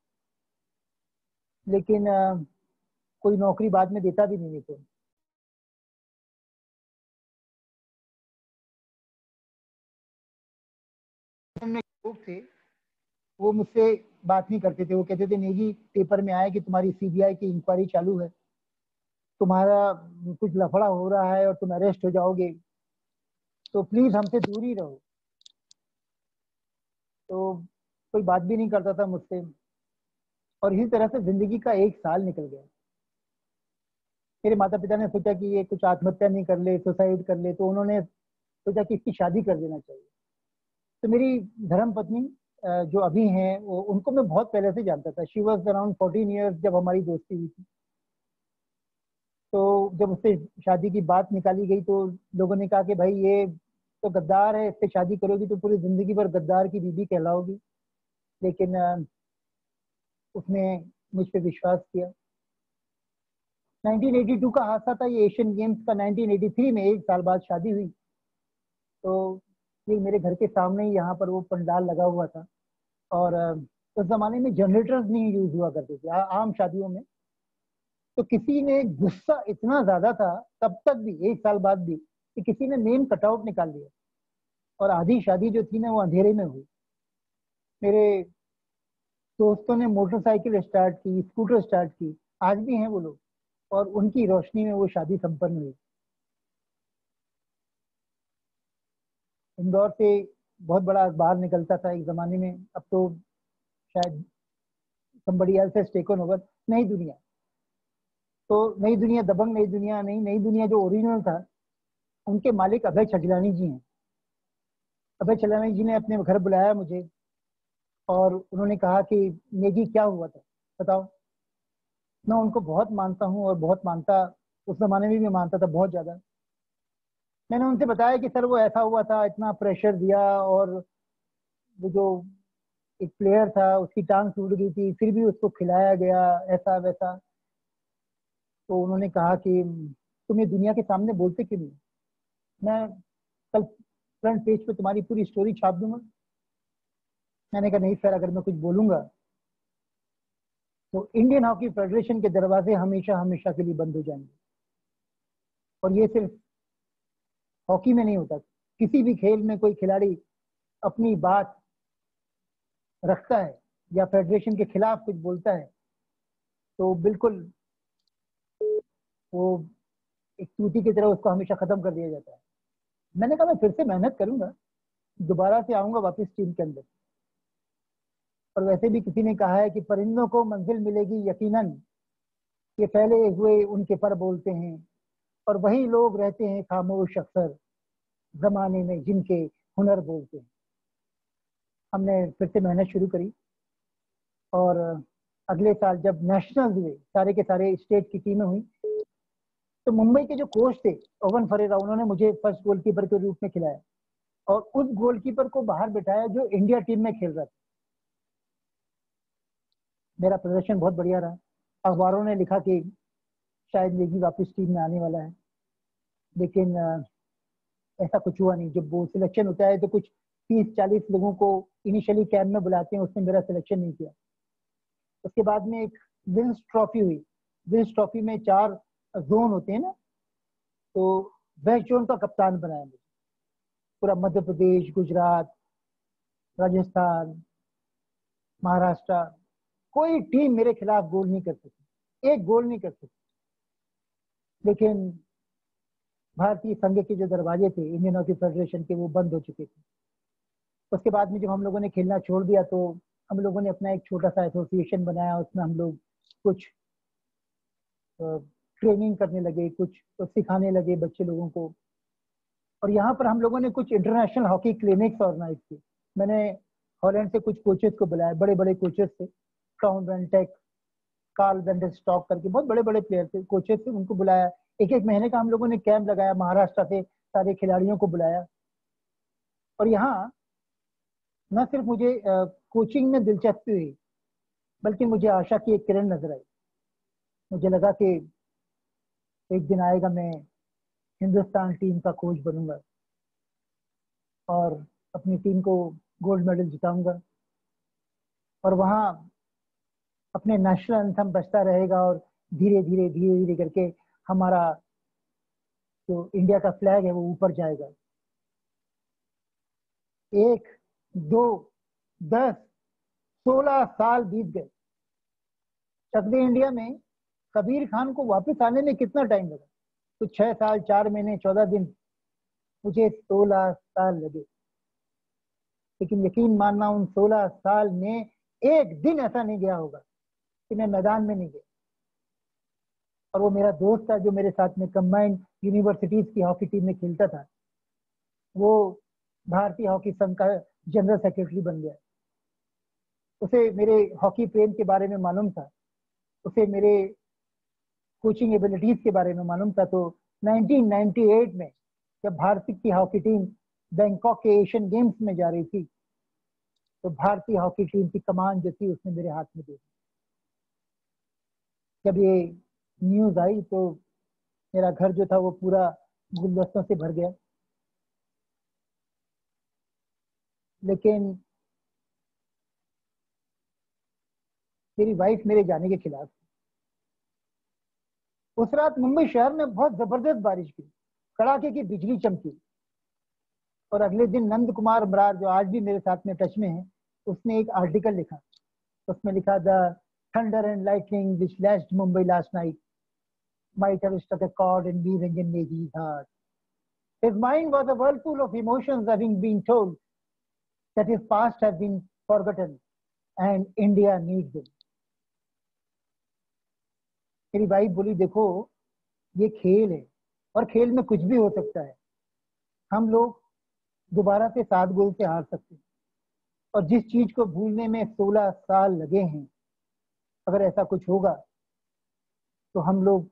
लेकिन कोई नौकरी बाद में देता भी नहीं थे। लोग थे वो मुझसे बात नहीं करते थे। वो कहते थे नेगी पेपर में आया कि तुम्हारी सीबीआई की इंक्वायरी चालू है, तुम्हारा कुछ लफड़ा हो रहा है और तुम अरेस्ट हो जाओगे, तो प्लीज हमसे दूर ही रहो। तो कोई बात भी नहीं करता था मुझसे, और इसी तरह से जिंदगी का 1 साल निकल गया। मेरे माता पिता ने सोचा कि ये कुछ आत्महत्या नहीं कर ले, सुसाइड कर ले, तो उन्होंने सोचा कि इसकी शादी कर देना चाहिए। तो मेरी धर्म पत्नी जो अभी हैं, उनको मैं बहुत पहले से जानता था। शी वॉज अराउंड 14 ईयर्स जब हमारी दोस्ती हुई थी। तो जब उससे शादी की बात निकाली गई तो लोगों ने कहा कि भाई ये तो गद्दार है, इससे शादी करोगी तो पूरी जिंदगी भर गद्दार की बीवी कहलाओगी। लेकिन उसने मुझ पर विश्वास किया। 1982 का हादसा था ये, एशियन गेम्स का। 1983 में 1 साल बाद शादी हुई। तो ये मेरे घर के सामने ही यहाँ पर वो पंडाल लगा हुआ था, और उस जमाने में जनरेटर्स नहीं यूज हुआ करते थे आम शादियों में। तो किसी ने, गुस्सा इतना ज्यादा था तब तक भी, 1 साल बाद भी, कि किसी ने मेन कटआउट निकाल दिया, और आधी शादी जो थी ना वो अंधेरे में हुई। मेरे दोस्तों ने मोटरसाइकिल स्टार्ट की, स्कूटर स्टार्ट की, आज भी हैं वो लोग, और उनकी रोशनी में वो शादी संपन्न हुई। इंदौर से बहुत बड़ा अखबार निकलता था एक जमाने में, अब तो शायद somebody else has taken over, नई दुनिया। तो नई दुनिया, दबंग नई दुनिया नहीं, नई दुनिया जो ओरिजिनल था, उनके मालिक अभय छजलानी जी हैं। अभय छजलानी जी ने अपने घर बुलाया मुझे, और उन्होंने कहा कि नेगी क्या हुआ था बताओ। मैं उनको बहुत मानता हूँ, और बहुत मानता, उस जमाने में भी मानता था बहुत ज्यादा। मैंने उनसे बताया कि सर वो ऐसा हुआ था, इतना प्रेशर दिया, और वो जो एक प्लेयर था उसकी टांग टूट गई थी, फिर भी उसको खिलाया गया, ऐसा वैसा। तो उन्होंने कहा कि तुम ये दुनिया के सामने बोलते क्यों नहीं? मैं कल फ्रंट पेज पे तुम्हारी पूरी स्टोरी छाप दूंगा। मैंने कहा नहीं सर, अगर मैं कुछ बोलूंगा तो इंडियन हॉकी फेडरेशन के दरवाजे हमेशा हमेशा के लिए बंद हो जाएंगे। और ये सिर्फ हॉकी में नहीं होता, किसी भी खेल में कोई खिलाड़ी अपनी बात रखता है या फेडरेशन के खिलाफ कुछ बोलता है तो बिल्कुल वो एक टूटी की तरह उसको हमेशा खत्म कर दिया जाता है। मैंने कहा मैं फिर से मेहनत करूंगा, दोबारा से आऊंगा वापस टीम के अंदर। और वैसे भी किसी ने कहा है कि परिंदों को मंजिल मिलेगी यकीनन, ये फैले हुए उनके पर बोलते हैं, और वही लोग रहते हैं खामोश अक्सर जमाने में जिनके हुनर बोलते हैं। हमने फिर से मेहनत शुरू करी, और अगले साल जब नेशनल हुए, सारे के सारे स्टेट की टीमें हुई, तो मुंबई के जो कोच थे ओवन फरेरा, उन्होंने मुझे फर्स्ट गोलकीपर के रूप में खिलाया, और उस गोलकीपर को बाहर बिठाया जो इंडिया टीम में खेल रहा था। मेरा प्रदर्शन बहुत बढ़िया रहा। अखबारों ने लिखा कि शायद नेगी वापस टीम में आने वाला है, लेकिन ऐसा कुछ हुआ नहीं। जब वो सिलेक्शन होता है तो कुछ 30-40 लोगों को इनिशियली कैंप में बुलाते हैं, उसने मेरा सिलेक्शन नहीं किया। उसके बाद में एक विल्स ट्रॉफी हुई। विल्स ट्रॉफी में 4 जोन होते हैं ना, तो वेस्ट जोन का कप्तान बनाया मुझे। पूरा मध्य प्रदेश, गुजरात, राजस्थान, महाराष्ट्र, कोई टीम मेरे खिलाफ गोल नहीं कर सकी, एक गोल नहीं कर सकी। लेकिन भारतीय संघ के जो दरवाजे थे इंडियन हॉकी फेडरेशन के, वो बंद हो चुके थे। उसके बाद में जब हम लोगों ने खेलना छोड़ दिया तो हम लोगों ने अपना एक छोटा सा एसोसिएशन बनाया। उसमें हम लोग कुछ ट्रेनिंग करने लगे, कुछ सिखाने लगे बच्चे लोगों को। और यहाँ पर हम लोगों ने कुछ इंटरनेशनल हॉकी क्लिनिक्स ऑर्गेनाइज किए। मैंने हॉलैंड से कुछ कोचेस को बुलाया, बड़े बड़े कोचेस थे, Crown Rentek, Carl Vander Stock करके बहुत बड़े बड़े प्लेयर थे, कोचेस थे, उनको बुलाया। एक एक महीने का हम लोगों ने कैंप लगाया, महाराष्ट्र से सारे खिलाड़ियों को बुलाया। और यहाँ न सिर्फ मुझे कोचिंग में दिलचस्पी हुई, बल्कि मुझे आशा की एक किरण नजर आई। मुझे लगा कि एक दिन आएगा मैं हिंदुस्तान टीम का कोच बनूंगा और अपनी टीम को गोल्ड मेडल जिताऊंगा, और वहाँ अपने नेशनल एंथम बजता रहेगा और धीरे धीरे धीरे धीरे करके हमारा जो इंडिया का फ्लैग है वो ऊपर जाएगा। 1, 2, 10, 16 साल बीत गए। चक दे इंडिया में कबीर खान को वापस आने में कितना टाइम लगा? तो 6 साल 4 महीने 14 दिन, मुझे 16 साल लगे। लेकिन यकीन मानना, उन 16 साल में एक दिन ऐसा नहीं गया होगा कि मैं मैदान में नहीं गया। और वो मेरा दोस्त था जो मेरे साथ में कंबाइंड यूनिवर्सिटीज की हॉकी टीम में खेलता था, वो भारतीय हॉकी संघ का जनरल सेक्रेटरी बन गया। उसे मेरे हॉकी प्रेम के बारे में मालूम था, उसे मेरे कोचिंग एबिलिटीज के बारे में मालूम था। तो 1998 में जब भारतीय की हॉकी टीम बैंकॉक के एशियन गेम्स में जा रही थी, तो भारतीय हॉकी टीम की कमान जो थी उसने मेरे हाथ में दे दी। जब ये न्यूज आई तो मेरा घर जो था वो पूरा गुलदस्तों से भर गया। लेकिन मेरी वाइफ मेरे जाने के खिलाफ थी। उस रात मुंबई शहर में बहुत जबरदस्त बारिश की, कड़ाके की बिजली चमकी। और अगले दिन नंद कुमार बरार, जो आज भी मेरे साथ में टच में है, उसने एक आर्टिकल लिखा। उसमें लिखा, the thunder and lightning which lashed Mumbai last night might have struck a chord in Veeranjan Negi's heart. His mind was a whirlpool of emotions, having been told that his past has been forgotten and India needs him. मेरी वाइफ बोली, देखो ये खेल है और खेल में कुछ भी हो सकता है। हम लोग दोबारा से 7 गोल से हार सकते हैं, और जिस चीज को भूलने में 16 साल लगे हैं, अगर ऐसा कुछ होगा तो हम लोग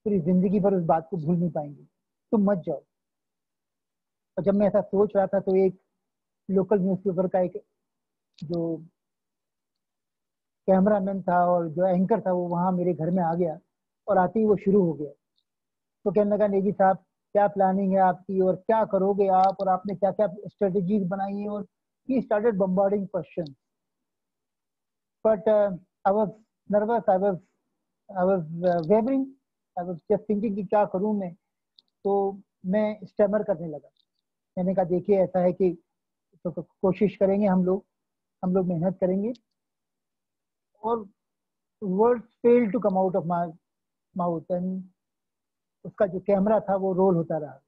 पूरी जिंदगी भर उस बात को भूल नहीं पाएंगे। तुम मत जाओ। और जब मैं ऐसा सोच रहा था तो एक लोकल न्यूज़पेपर का एक जो कैमरामैन था और जो एंकर था वो वहाँ मेरे घर में आ गया, और आते ही वो शुरू हो गया। तो कहने लगा, नेगी साहब क्या प्लानिंग है आपकी, और क्या करोगे आप, और आपने क्या क्या स्ट्रेटेजीज बनाई है। और he started bombarding question, but I was nervous, I was wavering, I was just thinking कि क्या करूं मैं। तो मैं स्टैमर करने लगा। मैंने कहा, देखिए ऐसा है कि तो कोशिश करेंगे, हम लोग मेहनत करेंगे। और words fail to come out of my mouth, and उसका जो कैमरा था वो रोल होता रहा।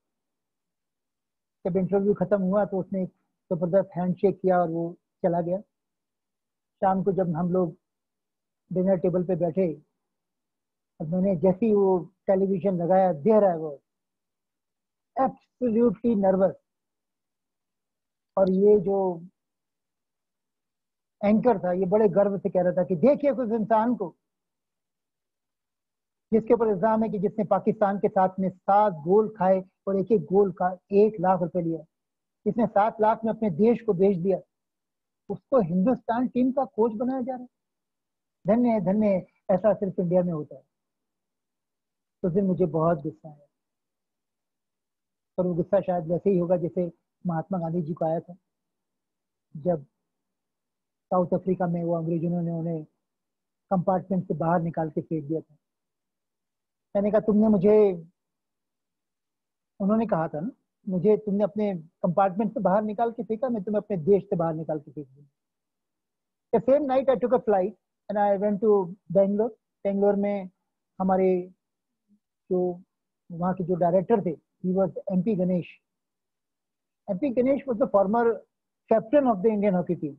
जब इंटरव्यू खत्म हुआ तो उसने एक जबरदस्त हैंडशेक किया और वो चला गया। शाम को जब हम लोग डिनर टेबल पे बैठे, और मैंने जैसे ही वो टेलीविजन लगाया, there I was absolutely nervous. और ये जो एंकर था ये बड़े गर्व से कह रहा था कि देखिए उस इंसान को जिसके ऊपर इल्जाम है कि जिसने पाकिस्तान के साथ में 7 गोल खाए और एक एक गोल का 1 लाख रुपए लिया, जिसने 7 लाख में अपने देश को बेच दिया, उसको हिंदुस्तान टीम का कोच बनाया जा रहा है। धन्य है, धन्य है, ऐसा सिर्फ इंडिया में होता है। तो फिर मुझे बहुत गुस्सा आया, और वो गुस्सा शायद वैसे ही होगा जैसे महात्मा गांधी जी को आया था जब साउथ अफ्रीका में वो अंग्रेजों ने उन्हें कंपार्टमेंट से बाहर निकाल के फेंक दिया था। मैंने कहा, तुमने मुझे, उन्होंने कहा था ना, मुझे तुमने अपने कंपार्टमेंट से बाहर निकाल के फेंका, मैं तुम्हें अपने देश से बाहर निकाल के फेंक दूंगा। The same night I took a flight and I went to Bangalore. Bangalore में हमारे जो वहाँ के जो डायरेक्टर थे, he was MP Ganesh. MP Ganesh was the former captain of the Indian hockey team.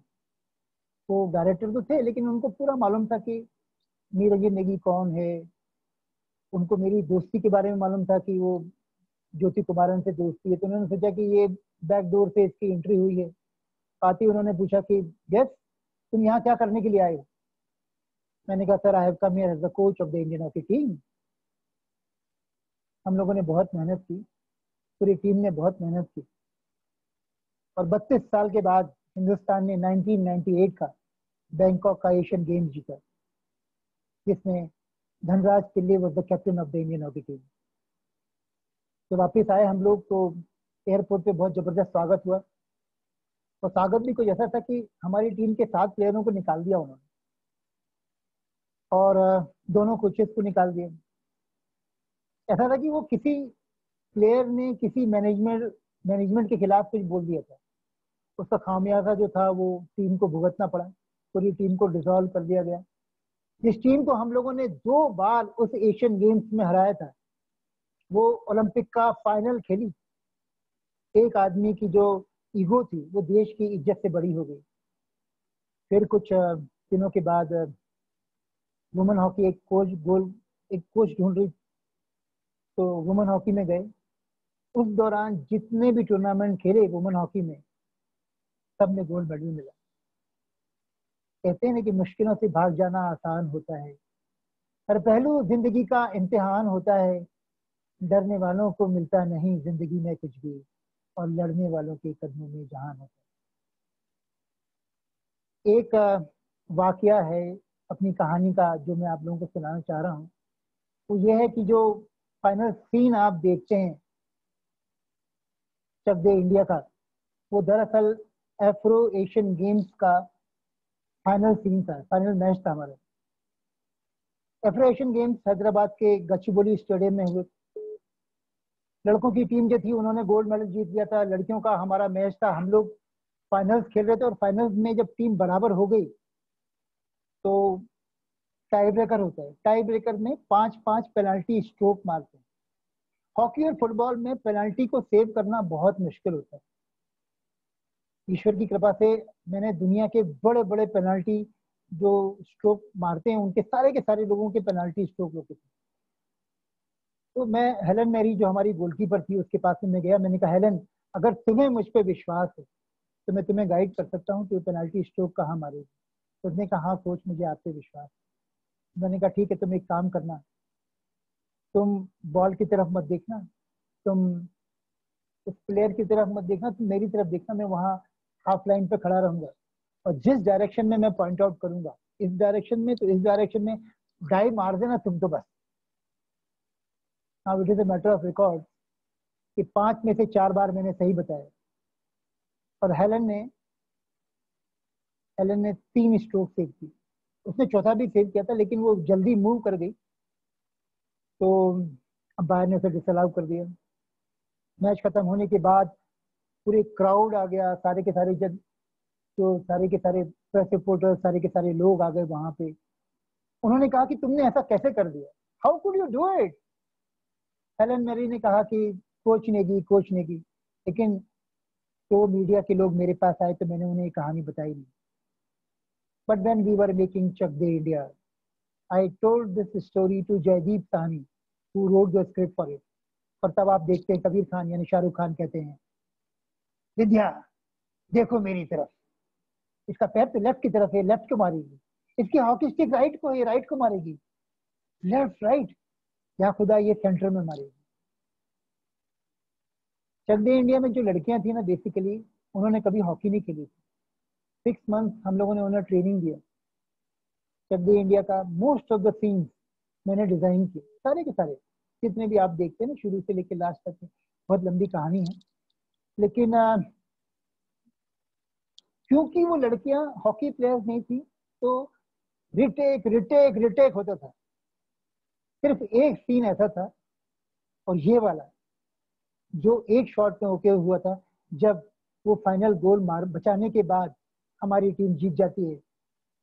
वो डायरेक्टर तो थे, लेकिन उनको पूरा मालूम था कि निरंजन नेगी कौन है। उनको मेरी दोस्ती के बारे में मालूम था कि वो ज्योति कुमारन से दोस्ती है। तो उन्होंने सोचा कि ये बैकडोर से इसकी एंट्री हुई है। आते ही उन्होंने पूछा कि यस, तुम यहाँ क्या करने के लिए आए हो? मैंने कहा sir I have come here as the coach of the Indian hockey team. हम लोगों ने बहुत मेहनत की, पूरी टीम ने बहुत मेहनत की, और 32 साल के बाद हिंदुस्तान ने 1998 का बैंकॉक का एशियन गेम्स जीता, जिसमें Dhanraj Pillay was the captain of the Indian hockey team. जब वापिस आए हम लोग तो एयरपोर्ट पे बहुत जबरदस्त स्वागत हुआ, और स्वागत भी कुछ ऐसा था कि हमारी टीम के 7 प्लेयरों को निकाल दिया उन्होंने, और दोनों कोचेस को निकाल दिया। ऐसा था कि वो किसी प्लेयर ने किसी मैनेजमेंट के खिलाफ कुछ बोल दिया था, उसका खामियाजा जो था वो टीम को भुगतना पड़ा, पूरी टीम को डिसॉल्व कर दिया गया। जिस टीम को हम लोगों ने 2 बार उस एशियन गेम्स में हराया था, वो ओलंपिक का फाइनल खेली। एक आदमी की जो ईगो थी वो देश की इज्जत से बड़ी हो गई। फिर कुछ दिनों के बाद वुमेन हॉकी एक कोच ढूंढ रही, तो वुमेन हॉकी में गए। उस दौरान जितने भी टूर्नामेंट खेले वुमेन हॉकी में, सब में गोल्ड मेडल मिला। कहते हैं कि मुश्किलों से भाग जाना आसान होता है, हर पहलू जिंदगी का इम्तिहान होता है, डरने वालों को मिलता नहीं जिंदगी में कुछ भी, और लड़ने वालों के कदमों में जहान होता है। एक वाकया है अपनी कहानी का जो मैं आप लोगों को सुनाना चाह रहा हूँ। वो ये है कि जो फाइनल सीन आप देखते हैं चक दे इंडिया का, वो दरअसल एफ्रो एशियन गेम्स का फाइनल सीन था, फाइनल मैच था हमारा। एफ्रो एशियन गेम्स हैदराबाद के गच्चीबोली स्टेडियम में हुए। लड़कों की टीम जो थी उन्होंने गोल्ड मेडल जीत लिया था, लड़कियों का हमारा मैच था, हम लोग फाइनल्स खेल रहे थे, और फाइनल्स में जब टीम बराबर हो गई तो टाई ब्रेकर होता है। टाई ब्रेकर में 5-5 पेनल्टी स्ट्रोक मारते हैं। हॉकी और फुटबॉल में पेनल्टी को सेव करना बहुत मुश्किल होता है। ईश्वर की कृपा से मैंने दुनिया के बड़े बड़े पेनल्टी जो स्ट्रोक मारते हैं उनके सारे के सारे लोगों के पेनल्टी स्ट्रोक होते थे। तो मैं हेलन मैरी जो हमारी गोलकीपर थी उसके पास में मैं गया, मैंने कहा हेलन अगर तुम्हें मुझ पर विश्वास है तो मैं तुम्हें गाइड कर सकता हूँ कि पेनल्टी स्ट्रोक कहाँ मारेगी। तो उसने कहा हाँ कोच मुझे आप पे विश्वास है। मैंने कहा ठीक है, तुम एक काम करना, तुम बॉल की तरफ मत देखना, तुम उस प्लेयर की तरफ मत देखना, तुम मेरी तरफ देखना, मैं वहाँ हाफ लाइन पे खड़ा रहूंगा, और जिस डायरेक्शन में मैं पॉइंट आउट करूंगा इस डायरेक्शन में, तो इस डायरेक्शन में डाई मार देना तुम तो बस। Now it is a matter of record कि 5 में से 4 बार मैंने सही बताया, और हेलन ने 3 स्ट्रोक सेव की। उसने चौथा भी सेव किया था लेकिन वो जल्दी मूव कर गई, तो अंपायर ने उसे डिसअलाउ कर दिया। मैच खत्म होने के बाद पूरे क्राउड आ गया, सारे के सारे प्रेस रिपोर्टर, सारे के सारे लोग आ गए वहां पे। उन्होंने कहा कि तुमने ऐसा कैसे कर दिया, how could you do it. Helen Mary ने कहा कि कोच ने की, लेकिन तो मीडिया के लोग मेरे पास आए तो मैंने उन्हें कहानी बताई नहीं। But when we were making Chak De India, I told this story to Jaideep Sahni who wrote the script for it. और तब आप देखते हैं कबीर खान यानी शाहरुख खान कहते हैं विद्या देखो मेरी तरफ, इसका पैर तो लेफ्ट की तरफ है, लेफ्ट को मारेगी, इसकी हॉकी स्टिक राइट को है, राइट को मारेगी, लेफ्ट राइट, या खुदा ये सेंटर में मारेगी। चक दे इंडिया में जो लड़कियां थी ना, बेसिकली उन्होंने कभी हॉकी नहीं खेली थी। 6 मंथ हम लोगों ने उन्हें ट्रेनिंग दिया। चक दे इंडिया का मोस्ट ऑफ द सीन्स मैंने डिजाइन किए, सारे के सारे जितने भी आप देखते हैं ना शुरू से लेकर लास्ट तक, बहुत लंबी कहानी है। लेकिन क्योंकि वो लड़कियां हॉकी प्लेयर्स नहीं थी तो रिटेक होता था। सिर्फ एक सीन ऐसा था, और ये वाला जो एक शॉट में होके हुआ था, जब वो फाइनल गोल मार बचाने के बाद हमारी टीम जीत जाती है,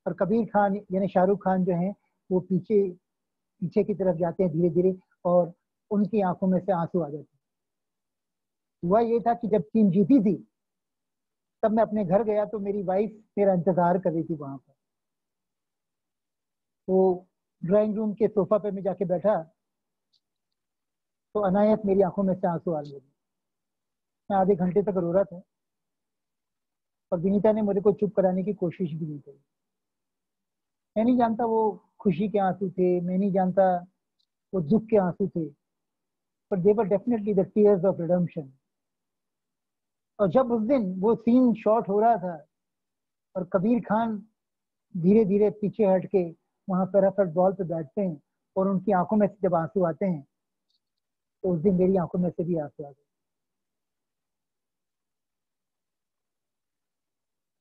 और कबीर खान यानी शाहरुख खान जो हैं वो पीछे की तरफ जाते हैं धीरे धीरे, और उनकी आंखों में से आंसू आ जाते हैं। हुआ ये था कि जब टीम जीती थी तब मैं अपने घर गया तो मेरी वाइफ मेरा इंतजार कर रही थी वहां पर। तो ड्राइंग रूम के सोफा पे मैं जाके बैठा तो अनायत मेरी आंखों में से आंसू आने लगे। मैं आधे घंटे तक रो रहा था, और विनीता ने मुझे को चुप कराने की कोशिश भी नहीं करी। मैं नहीं जानता वो खुशी के आंसू थे, मैं नहीं जानता वो दुख के आंसू थे, पर they were definitely the tears of redemption. और जब उस दिन वो सीन शॉट हो रहा था और कबीर खान धीरे धीरे पीछे हट के वहां पैराफेट बॉल पे बैठते हैं और उनकी आंखों में से जब आंसू आते हैं, तो उस दिन मेरी आंखों में से भी आंसू आ गए।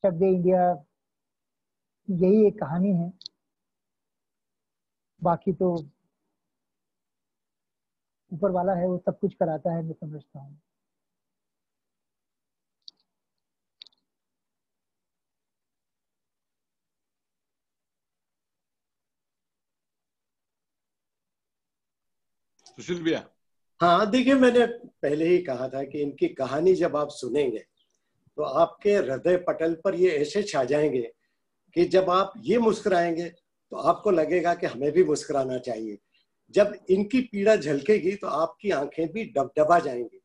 चक दे इंडिया यही एक कहानी है, बाकी तो ऊपर वाला है, वो सब कुछ कराता है, मैं समझता हूँ। सुशील भैया। हाँ देखिए, मैंने पहले ही कहा था कि इनकी कहानी जब आप सुनेंगे तो आपके हृदय पटल पर ये ऐसे छा जाएंगे कि जब आप ये मुस्कुराएंगे तो आपको लगेगा कि हमें भी मुस्कुराना चाहिए। जब इनकी पीड़ा झलकेगी तो आपकी आंखें भी डबडबा जाएंगी,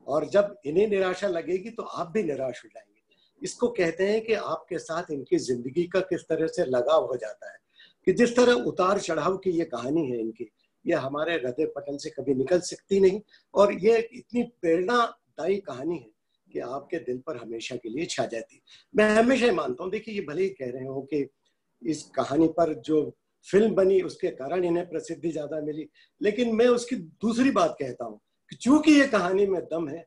और जब इन्हें निराशा लगेगी तो आप भी निराश हो जाएंगे। इसको कहते हैं कि आपके साथ इनकी जिंदगी का किस तरह से लगाव हो जाता है, कि जिस तरह उतार चढ़ाव की ये कहानी है इनकी, ये हमारे हृदय पटल से कभी निकल सकती नहीं। और ये इतनी प्रेरणादायी कहानी है कि आपके दिल पर हमेशा के लिए छा जाती। मैं हमेशा ही मानता हूँ, देखिए ये भले ही कह रहे हो कि इस कहानी पर जो फिल्म बनी उसके कारण इन्हें प्रसिद्धि ज्यादा मिली, लेकिन मैं उसकी दूसरी बात कहता हूँ कि चूंकि ये कहानी में दम है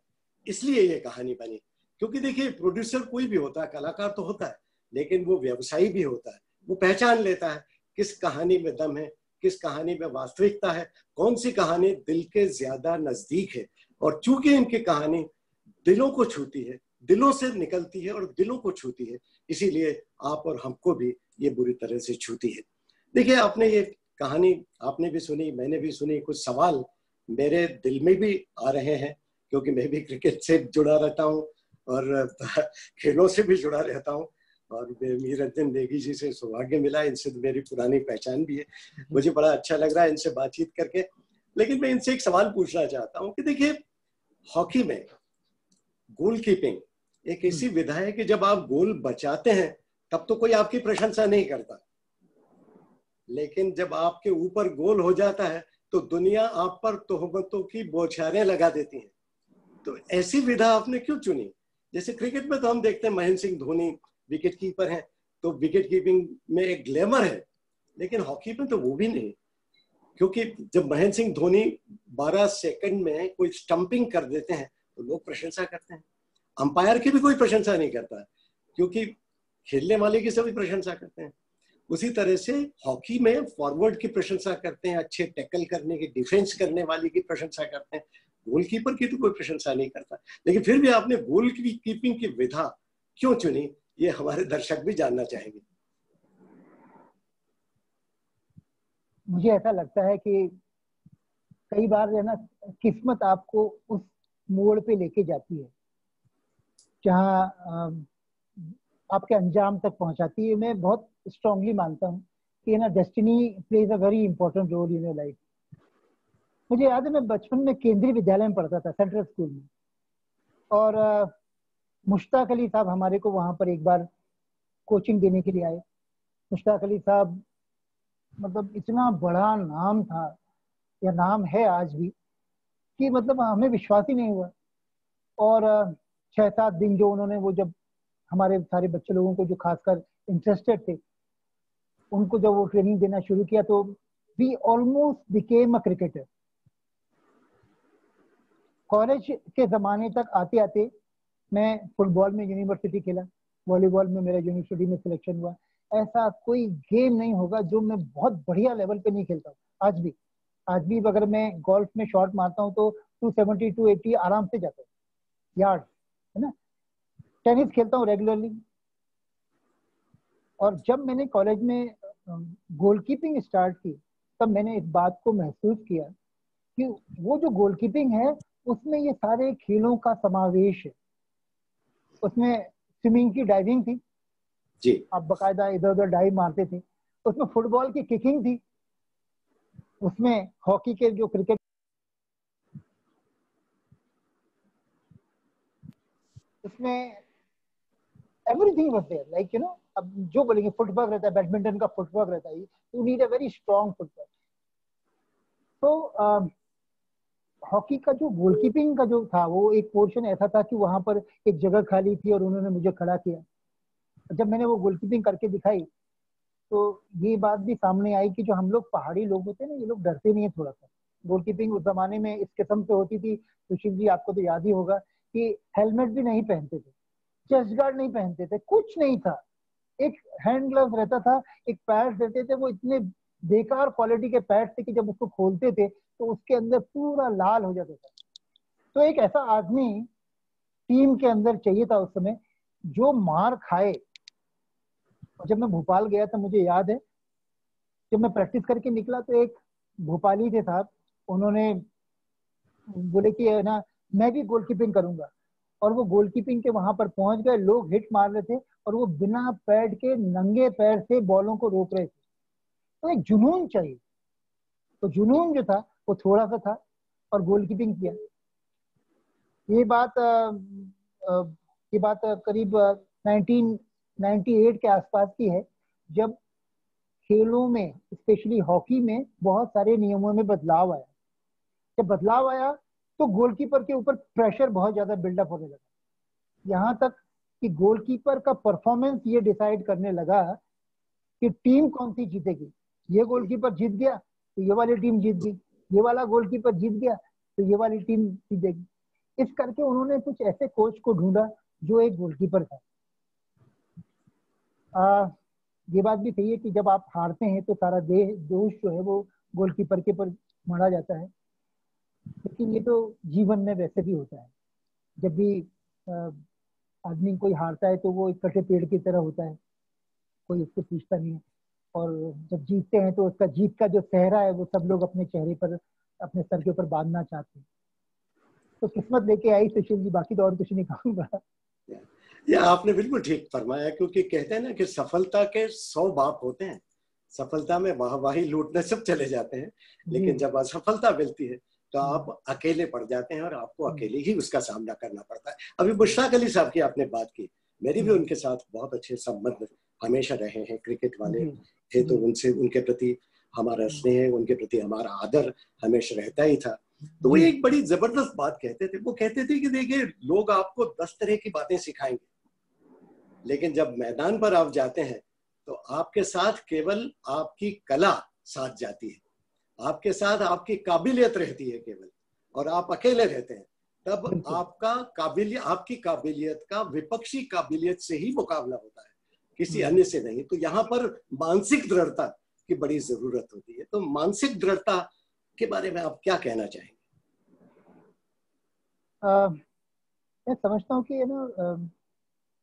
इसलिए ये कहानी बनी। क्योंकि देखिए प्रोड्यूसर कोई भी होता है, कलाकार तो होता है, लेकिन वो व्यवसायी भी होता है। वो पहचान लेता है किस कहानी में दम है, किस कहानी में वास्तविकता है, कौन सी कहानी दिल के ज्यादा नजदीक है। और चूंकि इनकी कहानी दिलों को छूती है, दिलों से निकलती है और दिलों को छूती है, इसीलिए आप और हमको भी ये बुरी तरह से छूती है। देखिए आपने ये कहानी आपने भी सुनी, मैंने भी सुनी, कुछ सवाल मेरे दिल में भी आ रहे हैं, क्योंकि मैं भी क्रिकेट से जुड़ा रहता हूँ और खेलों से भी जुड़ा रहता हूँ। और मीररंजन नेगी जी से सौभाग्य मिला, इनसे तो मेरी पुरानी पहचान भी है। मुझे बड़ा अच्छा लग रहा है इनसे बातचीत करके। लेकिन मैं इनसे एक सवाल पूछना चाहता हूँ कि देखिए हॉकी में गोल कीपिंग एक ऐसी विधा है कि जब आप गोल बचाते हैं तब तो कोई आपकी प्रशंसा नहीं करता, लेकिन जब आपके ऊपर गोल हो जाता है तो दुनिया आप पर तोहमतों की बौछारें लगा देती है। तो ऐसी विधा आपने क्यों चुनी? जैसे क्रिकेट में तो हम देखते हैं महेंद्र सिंह धोनी विकेट कीपर हैं, तो विकेट कीपिंग में एक ग्लैमर है, लेकिन हॉकी में तो वो भी नहीं। क्योंकि जब महेंद्र सिंह धोनी 12 सेकंड में कोई स्टंपिंग कर देते हैं तो लोग प्रशंसा करते हैं, अंपायर की भी कोई प्रशंसा नहीं करता, क्योंकि खेलने वाले की सभी प्रशंसा करते हैं। उसी तरह से हॉकी में फॉरवर्ड की प्रशंसा करते हैं, अच्छे टैकल करने की, डिफेंस करने वाले की प्रशंसा करते हैं, गोलकीपर की तो कोई प्रशंसा नहीं करता। लेकिन फिर भी आपने गोल कीपिंग की विधा क्यों चुनी, ये हमारे दर्शक भी जानना चाहेंगे। मुझे ऐसा लगता है कि कई बार जो है ना, किस्मत आपको उस मोड़ पे लेके जाती है जहाँ आपके अंजाम तक पहुंचाती है। मैं बहुत स्ट्रांगली मानता हूँ कि ना destiny plays a very important role in your life. मुझे याद है मैं बचपन में केंद्रीय विद्यालय में पढ़ता था, सेंट्रल स्कूल में, और मुश्ताक अली साहब हमारे को वहां पर एक बार कोचिंग देने के लिए आए। मुश्ताक अली साहब मतलब इतना बड़ा नाम था, या नाम है आज भी, कि मतलब हमें विश्वास ही नहीं हुआ। और 6-7 दिन जो उन्होंने वो जब हमारे सारे बच्चे लोगों को जो खासकर इंटरेस्टेड थे उनको जब वो ट्रेनिंग देना शुरू किया तो we almost became a cricketer. College के ज़माने तक आते आते मैं फुटबॉल में यूनिवर्सिटी खेला, वॉलीबॉल में मेरा यूनिवर्सिटी में सिलेक्शन हुआ। ऐसा कोई गेम नहीं होगा जो मैं बहुत बढ़िया लेवल पे नहीं खेलता हूँ। आज भी अगर मैं गोल्फ में शॉट मारता हूँ तो 270 280 आराम से जाता है यार्ड, है ना। टेनिस खेलता हूँ रेगुलरली। और जब मैंने कॉलेज में गोलकीपिंग स्टार्ट की तब मैंने इस बात को महसूस किया कि वो जो गोलकीपिंग है उसमें ये सारे खेलों का समावेश है। उसमें स्विमिंग की डाइविंग थी जी, आप बकायदा इधर उधर डाइव मारते थे, उसमें फुटबॉल की किकिंग थी, उसमें हॉकी के जो क्रिकेट, उसमें everything was there, like you know अब जो बोलेंगे फुटवर्क रहता है, बैडमिंटन का फुटवर्क रहता है, you need a very strong footwork. तो हॉकी का जो गोलकीपिंग का जो था वो एक पोर्शन ऐसा था कि वहां पर एक जगह खाली थी और उन्होंने मुझे खड़ा किया। जब मैंने वो गोलकीपिंग करके दिखाई तो ये बात भी सामने आई कि जो हम लोग पहाड़ी लोग होते हैं ना, ये लोग डरते नहीं है थोड़ा सा। गोलकीपिंग उस जमाने में इस किस्म से होती थी, सुशील जी आपको तो याद ही होगा कि हेलमेट भी नहीं पहनते थे, चेस्ट गार्ड नहीं पहनते थे, कुछ नहीं था, एक हैंड ग्लव रहता था, एक पैड्स देते थे, वो इतने बेकार क्वालिटी के पैड्स थे कि जब उसको खोलते थे तो उसके अंदर पूरा लाल हो जाता था। तो एक ऐसा आदमी टीम के अंदर चाहिए था उस समय जो मार खाए। और जब मैं भोपाल गया था, मुझे याद है जब मैं प्रैक्टिस करके निकला तो एक भोपाली थे साहब, उन्होंने बोले कि है ना मैं भी गोलकीपिंग करूंगा, और वो गोलकीपिंग के वहां पर पहुंच गए, लोग हिट मार रहे थे और वो बिना पैड के नंगे पैर से बॉलों को रोक रहे थे। तो एक जुनून चाहिए, तो जुनून जो था वो थोड़ा सा था और गोलकीपिंग किया। ये बात करीब 1998 के आसपास की है, जब खेलों में स्पेशली हॉकी में बहुत सारे नियमों में बदलाव आया। जब बदलाव आया तो गोलकीपर के ऊपर प्रेशर बहुत ज्यादा बिल्डअप होने लगा, यहाँ तक कि गोलकीपर का परफॉर्मेंस ये डिसाइड करने लगा कि टीम कौन सी जीतेगी। ये गोलकीपर जीत गया तो ये वाली टीम जीत गई, ये वाला गोलकीपर जीत गया तो ये वाली टीम जीतेगी। इस करके उन्होंने कुछ ऐसे कोच को ढूंढा जो एक गोलकीपर था। ये बात भी सही है कि जब आप हारते हैं तो सारा दोष जो है वो गोलकीपर के पर मढ़ा जाता है, लेकिन ये तो जीवन में वैसे भी होता है। जब भी आदमी कोई हारता है तो वो एक कटे पेड़ की तरह होता है, कोई उसको पूछता नहीं है, और जब जीतते हैं तो उसका जीत का जो सेहरा है वो सब लोग अपने चेहरे पर, अपने सर के ऊपर बांधना चाहते हैं। तो किस्मत लेके आई सुशील जी, बाकी तो और कुछ नहीं कहूंगा। ये आपने बिल्कुल ठीक फरमाया, क्योंकि कहते हैं ना कि सफलता के 100 बाप होते हैं। सफलता में वाहवाही लूटने सब चले जाते हैं, लेकिन जब असफलता मिलती है तो आप अकेले पड़ जाते हैं और आपको अकेले ही उसका सामना करना पड़ता है। अभी मुश्ताक अली साहब की आपने बात की, मेरी भी उनके साथ बहुत अच्छे संबंध हमेशा रहे हैं। क्रिकेट वाले थे तो उनसे, उनके प्रति हमारा स्नेह, उनके प्रति हमारा आदर हमेशा रहता ही था। तो वो एक बड़ी जबरदस्त बात कहते थे। वो कहते थे कि देखिए, लोग आपको 10 तरह की बातें सिखाएंगे, लेकिन जब मैदान पर आप जाते हैं तो आपके साथ केवल आपकी कला साथ जाती है, आपके साथ आपकी काबिलियत रहती है केवल, और आप अकेले रहते हैं। तब आपकी काबिलियत का विपक्षी काबिलियत से ही मुकाबला होता है, किसी अन्य से नहीं। तो यहाँ पर मानसिक दृढ़ता की बड़ी जरूरत होती है। तो मानसिक दृढ़ता के बारे में आप क्या कहना चाहेंगे? मैं समझता हूँ कि ना,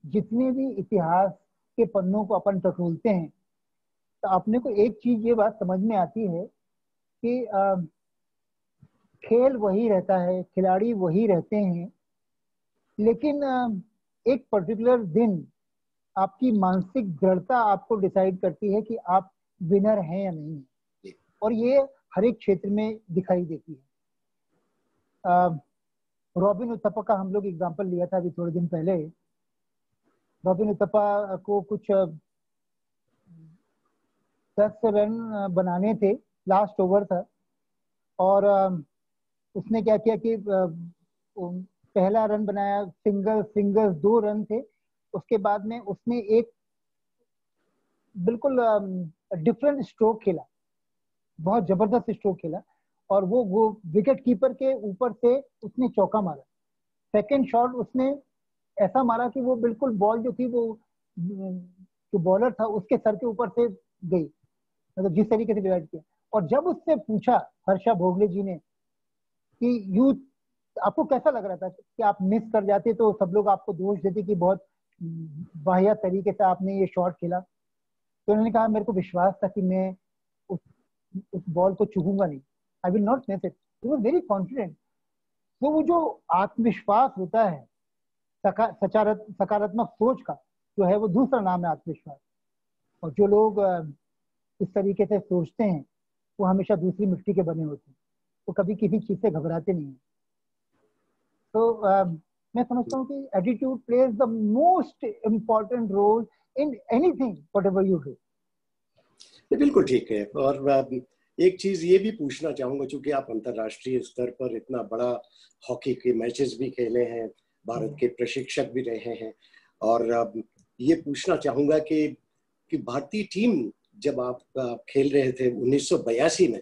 जितने भी इतिहास के पन्नों को अपन टटोलते हैं तो अपने को एक चीज ये बात समझ में आती है कि खेल वही रहता है, खिलाड़ी वही रहते हैं, लेकिन एक पर्टिकुलर दिन आपकी मानसिक दृढ़ता आपको डिसाइड करती है कि आप विनर हैं या नहीं है, और ये हर एक क्षेत्र में दिखाई देती है। रॉबिन उथप्पा का हम लोग एग्जांपल लिया था अभी थोड़े दिन पहले। रॉबिन उथप्पा को कुछ 10 रन बनाने थे, लास्ट ओवर था, और उसने क्या किया कि पहला रन बनाया, सिंगल्स 2 रन थे। उसके बाद में उसने एक बिल्कुल डिफरेंट स्ट्रोक खेला, बहुत जबरदस्त स्ट्रोक खेला, और वो विकेट कीपर के ऊपर से उसने चौका मारा। सेकंड शॉट उसने ऐसा मारा कि वो बिल्कुल बॉल जो थी वो जो बॉलर था उसके सर के ऊपर से गई, मतलब जिस तरीके से डिवाइड किया। और जब उससे पूछा हर्षा भोगले जी ने कि आपको कैसा लग रहा था कि आप मिस कर जाते तो सब लोग आपको दोष देते कि बहुत वाहियात तरीके से आपने ये शॉट खेला, तो उन्होंने कहा मेरे को विश्वास था कि मैं उस बॉल को चूकूंगा नहीं, I will not miss it. He was very confident. तो वो जो आत्मविश्वास होता है, सकारात्मक सोच का जो है, वो दूसरा नाम है आत्मविश्वास। और जो लोग इस तरीके से सोचते हैं वो हमेशा दूसरी मिट्टी के बने होते हैं, वो कभी किसी चीज से घबराते नहीं है। तो मैं समझता हूँ कि attitude plays the most important role in anything, whatever you do. बिल्कुल ठीक है। और एक चीज ये भी पूछना चाहूंगा, चूंकि आप अंतर्राष्ट्रीय स्तर पर इतना बड़ा हॉकी के मैचेस भी खेले हैं, भारत के प्रशिक्षक भी रहे हैं, और ये पूछना चाहूंगा कि भारतीय टीम जब आप खेल रहे थे 1982 में,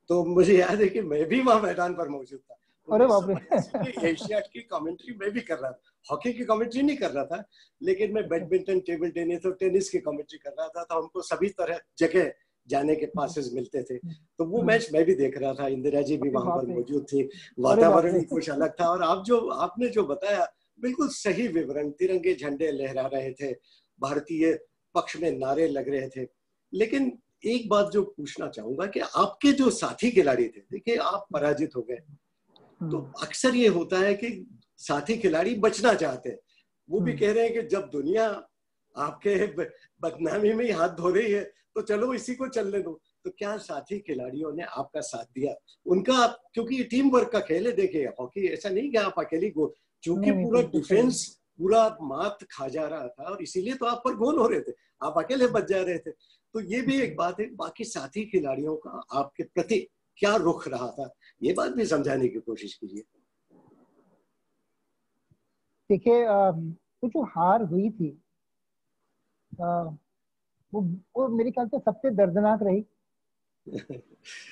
तो मुझे याद है कि मैं भी वहां मैदान पर मौजूद था। अरे बाप रे। एशियाड की कमेंट्री मैं भी कर रहा था, हॉकी की कमेंट्री नहीं कर रहा था, लेकिन मैं बैडमिंटन, टेबल टेनिस और टेनिस की कमेंट्री कर रहा था। तो हमको सभी तरह जगह जाने के पासेस मिलते थे, तो वो मैच मैं भी देख रहा था। इंदिरा जी भी वहां पर मौजूद थी, वातावरण भी कुछ अलग था। और आपने जो बताया बिल्कुल सही विवरण, तिरंगे झंडे लहरा रहे थे, भारतीय पक्ष में नारे लग रहे थे। लेकिन एक बात जो पूछना चाहूंगा कि आपके जो साथी खिलाड़ी थे, देखिए आप पराजित हो गए, तो अक्सर ये होता है कि साथी खिलाड़ी बचना चाहते हैं। वो भी कह रहे हैं कि जब दुनिया आपके बदनामी में ही हाथ धो रही है तो चलो इसी को चलने दो। तो क्या साथी खिलाड़ियों ने आपका साथ दिया? उनका, क्योंकि टीम वर्क का खेल है, देखिए हॉकी ऐसा नहीं कि आप अकेली गोल, चूंकि पूरा डिफेंस पूरा मात खा जा रहा था और इसीलिए तो आप पर गोल हो रहे थे, आप अकेले बच जा रहे थे। तो ये भी एक बात है। बाकी साथी खिलाड़ियों का आपके प्रति क्या रुख रहा था, ये बात भी समझाने की कोशिश कीजिए। देखिए, वो जो हार हुई थी, वो मेरे ख्याल से सबसे दर्दनाक रही।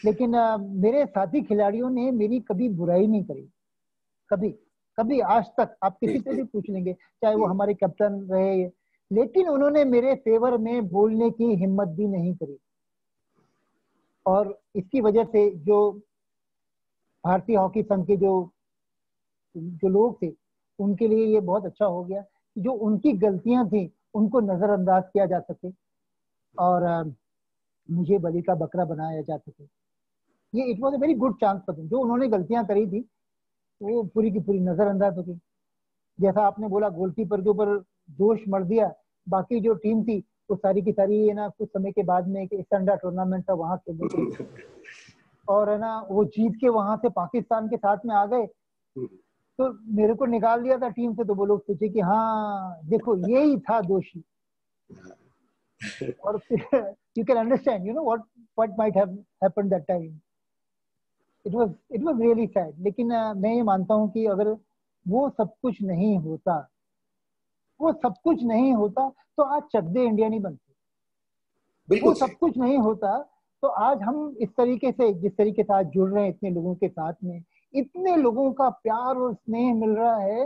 लेकिन मेरे साथी खिलाड़ियों ने मेरी कभी बुराई नहीं करी, कभी आज तक। आप किसी से भी पूछ लेंगे, चाहे वो हमारे कैप्टन रहे, लेकिन उन्होंने मेरे फेवर में बोलने की हिम्मत भी नहीं करी। और इसकी वजह से जो भारतीय हॉकी संघ के जो लोग थे, उनके लिए ये बहुत अच्छा हो गया। जो उनकी गलतियां थी उनको नजरअंदाज किया जा सके और मुझे बलि का बकरा बनाया जा सके। ये it was a very good chance for them. जो उन्होंने गलतियां करी थी वो पूरी की पूरी नजरअंदाज हो गई। जैसा आपने बोला, गोलकीपर के ऊपर दोष मर दिया, बाकी जो टीम थी वो सारी की सारी है ना, कुछ समय के बाद में एक संडा टूर्नामेंट था वहां खेलने के लिए, और है ना वो जीत के वहां से पाकिस्तान के साथ में आ गए। तो मेरे को निकाल दिया था टीम से, तो वो लोग सोचे कि हाँ देखो यही था दोषी। और फिर you can understand, you know what might have happened that time. It was really sad. लेकिन मैं ये मानता हूँ कि अगर वो सब कुछ नहीं होता तो आज चक दे इंडिया नहीं बनती। वो सब कुछ नहीं होता तो आज हम इस तरीके से, जिस तरीके से आज जुड़ रहे हैं इतने लोगों के साथ में, इतने लोगों का प्यार और स्नेह मिल रहा है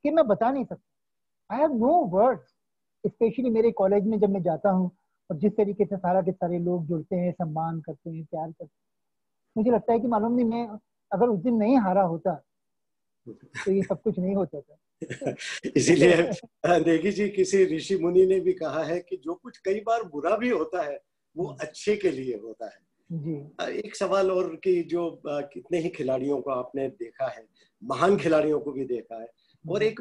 कि मैं बता नहीं सकता। I have no words. Specially मेरे कॉलेज में जब मैं जाता हूँ और जिस तरीके से सारा के सारे लोग जुड़ते हैं, सम्मान करते हैं, प्यार करते हैं, मुझे लगता है कि मालूम नहीं, मैं अगर उस दिन नहीं हारा होता तो ये सब कुछ नहीं होता था। इसीलिए नेगी जी, किसी ऋषि मुनि ने भी कहा है कि जो कुछ कई बार बुरा भी होता है वो अच्छे के लिए होता है। जी। एक सवाल और कि जो कितने ही खिलाड़ियों को आपने देखा है, महान खिलाड़ियों को भी देखा है, और एक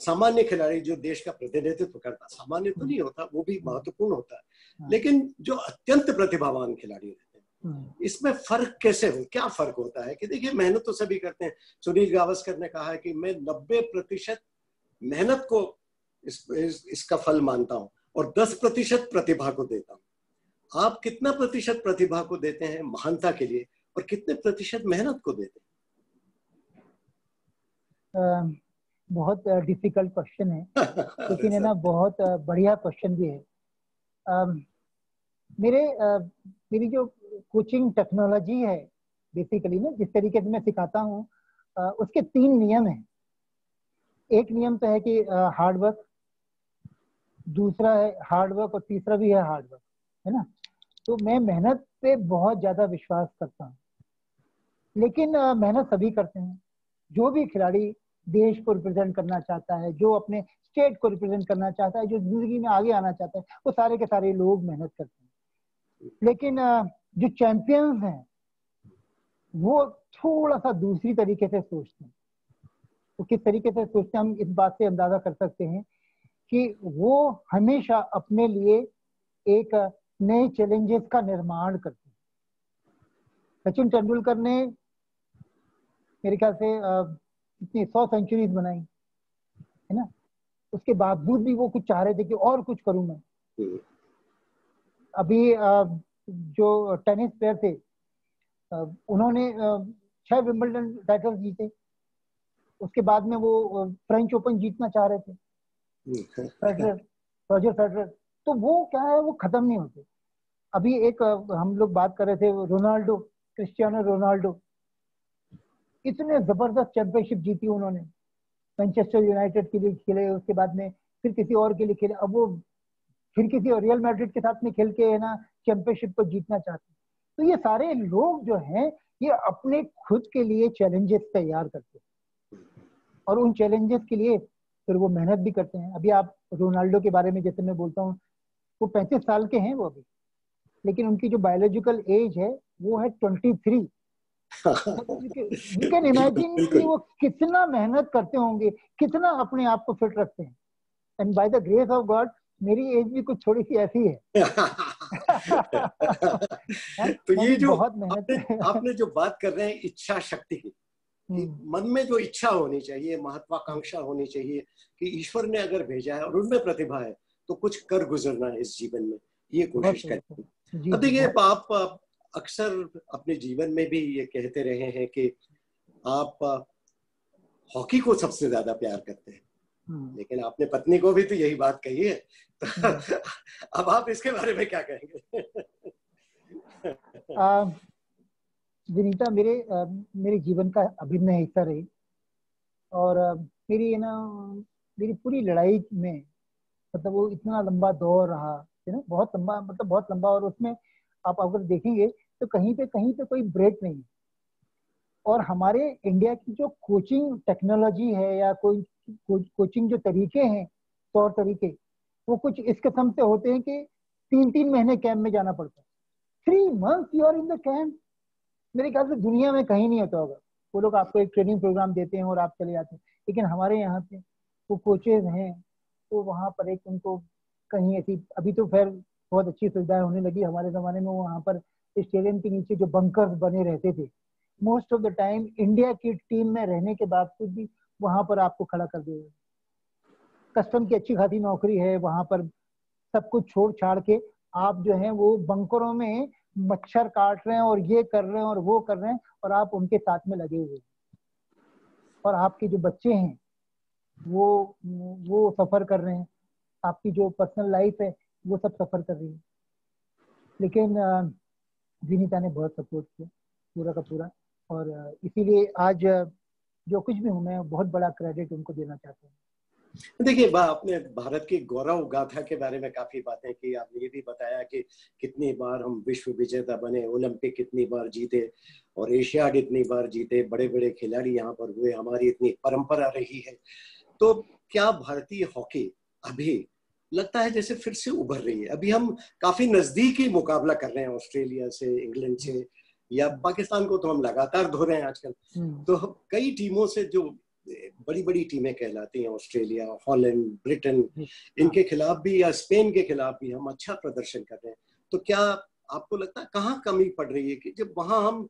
सामान्य खिलाड़ी जो देश का प्रतिनिधित्व करता, सामान्य तो नहीं होता, वो भी महत्वपूर्ण होता है, लेकिन जो अत्यंत प्रतिभावान खिलाड़ी रहते हैं, इसमें फर्क कैसे हो, क्या फर्क होता है? कि देखिए मेहनत तो सभी करते हैं। सुनील गावस्कर ने कहा है कि मैं 90% मेहनत को इसका फल मानता हूं और 10% प्रतिभा को देता हूं। आप कितना प्रतिशत प्रतिभा को देते हैं महानता के लिए और कितने प्रतिशत मेहनत को देते हैं? बहुत डिफिकल्ट क्वेश्चन है, लेकिन है ना बहुत बढ़िया क्वेश्चन भी है। मेरी जो कोचिंग टेक्नोलॉजी है, बेसिकली ना जिस तरीके से मैं सिखाता हूँ, उसके 3 नियम हैं। एक नियम तो है कि हार्ड वर्क, दूसरा है हार्ड वर्क और तीसरा भी है हार्ड वर्क, है ना। तो मैं मेहनत पे बहुत ज्यादा विश्वास करता हूँ, लेकिन मेहनत सभी करते हैं। जो भी खिलाड़ी देश को रिप्रेजेंट करना चाहता है, जो अपने स्टेट को रिप्रेजेंट करना चाहता है, जो जिंदगी में आगे आना चाहता है, वो सारे के सारे लोग मेहनत करते हैं। लेकिन जो चैंपियंस हैं वो थोड़ा सा दूसरी तरीके से सोचते हैं। तो किस तरीके से सोचते हैं, हम इस बात से अंदाजा कर सकते हैं कि वो हमेशा अपने लिए एक नए चैलेंजेस का निर्माण करते हैं। सचिन तेंदुलकर ने मेरे ख्याल से कितनी 100 सेंचुरीज बनाई, है ना। उसके बावजूद भी वो कुछ चाह रहे थे कि और कुछ करूं मैं। अभी जो टेनिस प्लेयर थे उन्होंने 6 विंबलडन टाइटल जीते, उसके बाद में वो फ्रेंच ओपन जीतना चाह रहे थे, फेडरर, रॉजर फेडरर। तो वो क्या है, वो खत्म नहीं होते। अभी एक हम लोग बात कर रहे थे रोनाल्डो, क्रिस्टियानो रोनाल्डो, इतने जबरदस्त चैंपियनशिप जीती उन्होंने, मैनचेस्टर यूनाइटेड के लिए खेले, उसके बाद में फिर किसी और के लिए खेले, अब वो फिर किसी और रियल मैड्रिड के साथ में खेल के है ना चैंपियनशिप को जीतना चाहते हैं। तो ये सारे लोग जो हैं ये अपने खुद के लिए चैलेंजेस तैयार करते हैं और उन चैलेंजेस के लिए फिर वो मेहनत भी करते हैं। अभी आप रोनाल्डो के बारे में जैसे मैं बोलता हूँ, वो 35 साल के हैं वो अभी, लेकिन उनकी जो बायोलॉजिकल एज है वो है 23। यू कैन इमेजिन कि वो कितना मेहनत करते होंगे, कितना अपने आप को फिट रखते हैं। And by the grace of God मेरी एज भी कुछ थोड़ी सी ऐसी है। तो ये जो बहुत मेहनत आपने जो बात कर रहे हैं इच्छा शक्ति की, मन में जो इच्छा होनी चाहिए, महत्वाकांक्षा होनी चाहिए कि ईश्वर ने अगर भेजा है और उनमें प्रतिभा है तो कुछ कर गुजरना है इस जीवन में, ये कोशिश करते हैं। अब देखिए, आप अक्सर अपने जीवन में भी ये कहते रहे हैं कि आप हॉकी को सबसे ज्यादा प्यार करते हैं, लेकिन आपने पत्नी को भी तो यही बात कही है। तो अब आप इसके बारे में क्या कहेंगे? विनीता मेरे जीवन का अभिन्न हिस्सा रही और मेरी ना मेरी पूरी लड़ाई में मतलब वो इतना लंबा दौर रहा है ना, बहुत लंबा, मतलब बहुत लंबा, और उसमें आप अगर देखेंगे तो कहीं पे कोई ब्रेक नहीं है। और हमारे इंडिया की जो कोचिंग टेक्नोलॉजी है या कोई कोचिंग जो तरीके हैं, तौर तरीके, वो कुछ इस किस्म से होते हैं कि 3-3 महीने कैंप में जाना पड़ता है। 3 months you are in the camp. मेरे ख्याल से दुनिया में कहीं नहीं होता होगा। वो लोग आपको एक ट्रेनिंग प्रोग्राम देते हैं और आप चले जाते हैं, लेकिन हमारे यहाँ पे वो कोचेज हैं तो वहाँ पर एक उनको कहीं ऐसी, अभी तो खैर बहुत अच्छी सुविधाएं होने लगी, हमारे जमाने में वहाँ पर स्टेडियम के नीचे जो बंकर्स बने रहते थे, most of the time India की टीम में रहने के बावजूद भी वहां पर आपको खड़ा कर दिया। कस्टम की अच्छी खासी नौकरी है, वहां पर सब कुछ छोड़ छाड़ के आप जो है वो बंकरों में मच्छर काट रहे हैं और ये कर रहे हैं और वो कर रहे हैं और आप उनके साथ में लगे हुए हैं। और आपके जो बच्चे हैं वो सफर कर रहे हैं, आपकी जो पर्सनल लाइफ है वो सब सफर कर रही है। लेकिन विनीता ने बहुत सपोर्ट किया पूरा का पूरा, और इसीलिए आज जो कुछ भी हूँ मैं बहुत बड़ा क्रेडिट उनको देना चाहता हूँ। देखिए, आपने भारत की गौरव गाथा के बारे में काफी बातें की। आपने ये भी बताया कि कितनी बार हम विश्व विजेता बने, ओलंपिक कितनी बार जीते और एशियाड इतनी बार जीते, बड़े बड़े खिलाड़ी यहाँ पर हुए, हमारी इतनी परंपरा रही है। तो क्या भारतीय हॉकी अभी लगता है जैसे फिर से उभर रही है? अभी हम काफी नजदीकी मुकाबला कर रहे हैं ऑस्ट्रेलिया से, इंग्लैंड से, या पाकिस्तान को तो हम लगातार धो रहे हैं आजकल। तो कई टीमों से जो बड़ी बड़ी टीमें कहलाती हैं, ऑस्ट्रेलिया, हॉलैंड, ब्रिटेन, इनके खिलाफ भी या स्पेन के खिलाफ भी हम अच्छा प्रदर्शन कर रहे हैं। तो क्या आपको लगता है कहाँ कमी पड़ रही है कि जब वहां हम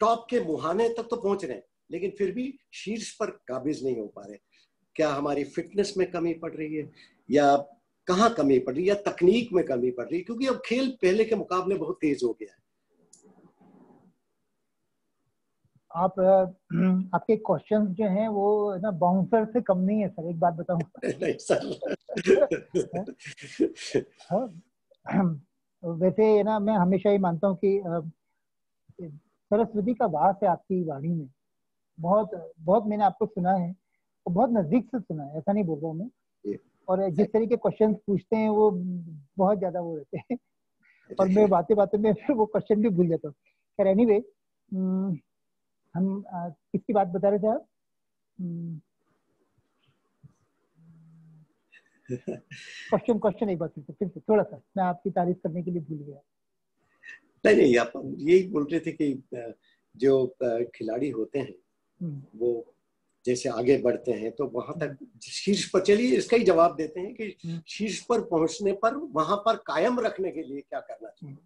टॉप के मुहाने तक तो पहुंच रहे हैं लेकिन फिर भी शीर्ष पर काबिज नहीं हो पा रहे? क्या हमारी फिटनेस में कमी पड़ रही है या कहाँ कमी पड़ रही है, या तकनीक में कमी पड़ रही है? क्योंकि अब खेल पहले के मुकाबले बहुत तेज हो गया है। आप आपके क्वेश्चंस जो हैं वो ना बाउंसर से कम नहीं है सर, एक बात बताऊं। नहीं सर। वैसे ना मैं हमेशा ही मानता हूँ कि सरस्वती का वास है आपकी वाणी में। बहुत बहुत मैंने आपको सुना है और बहुत नजदीक से सुना है, ऐसा नहीं बोल रहा हूँ मैं। और जिस तरीके क्वेश्चंस पूछते हैं वो बहुत ज्यादा वो रहते हैं और मैं बातें बातें में फिर वो क्वेश्चन भी भूल जाता हूँ। खैर एनीवे, हम किसकी बात बता रहे थे आप? क्वेश्चन एक बार फिर से थोड़ा सा, मैं आपकी तारीफ करने के लिए भूल गया। नहीं, आप यही बोल रहे थे कि जो खिलाड़ी होते हैं वो जैसे आगे बढ़ते हैं तो वहां तक शीर्ष पर, चलिए इसका ही जवाब देते हैं कि शीर्ष पर पहुंचने पर वहां पर कायम रखने के लिए क्या करना चाहिए?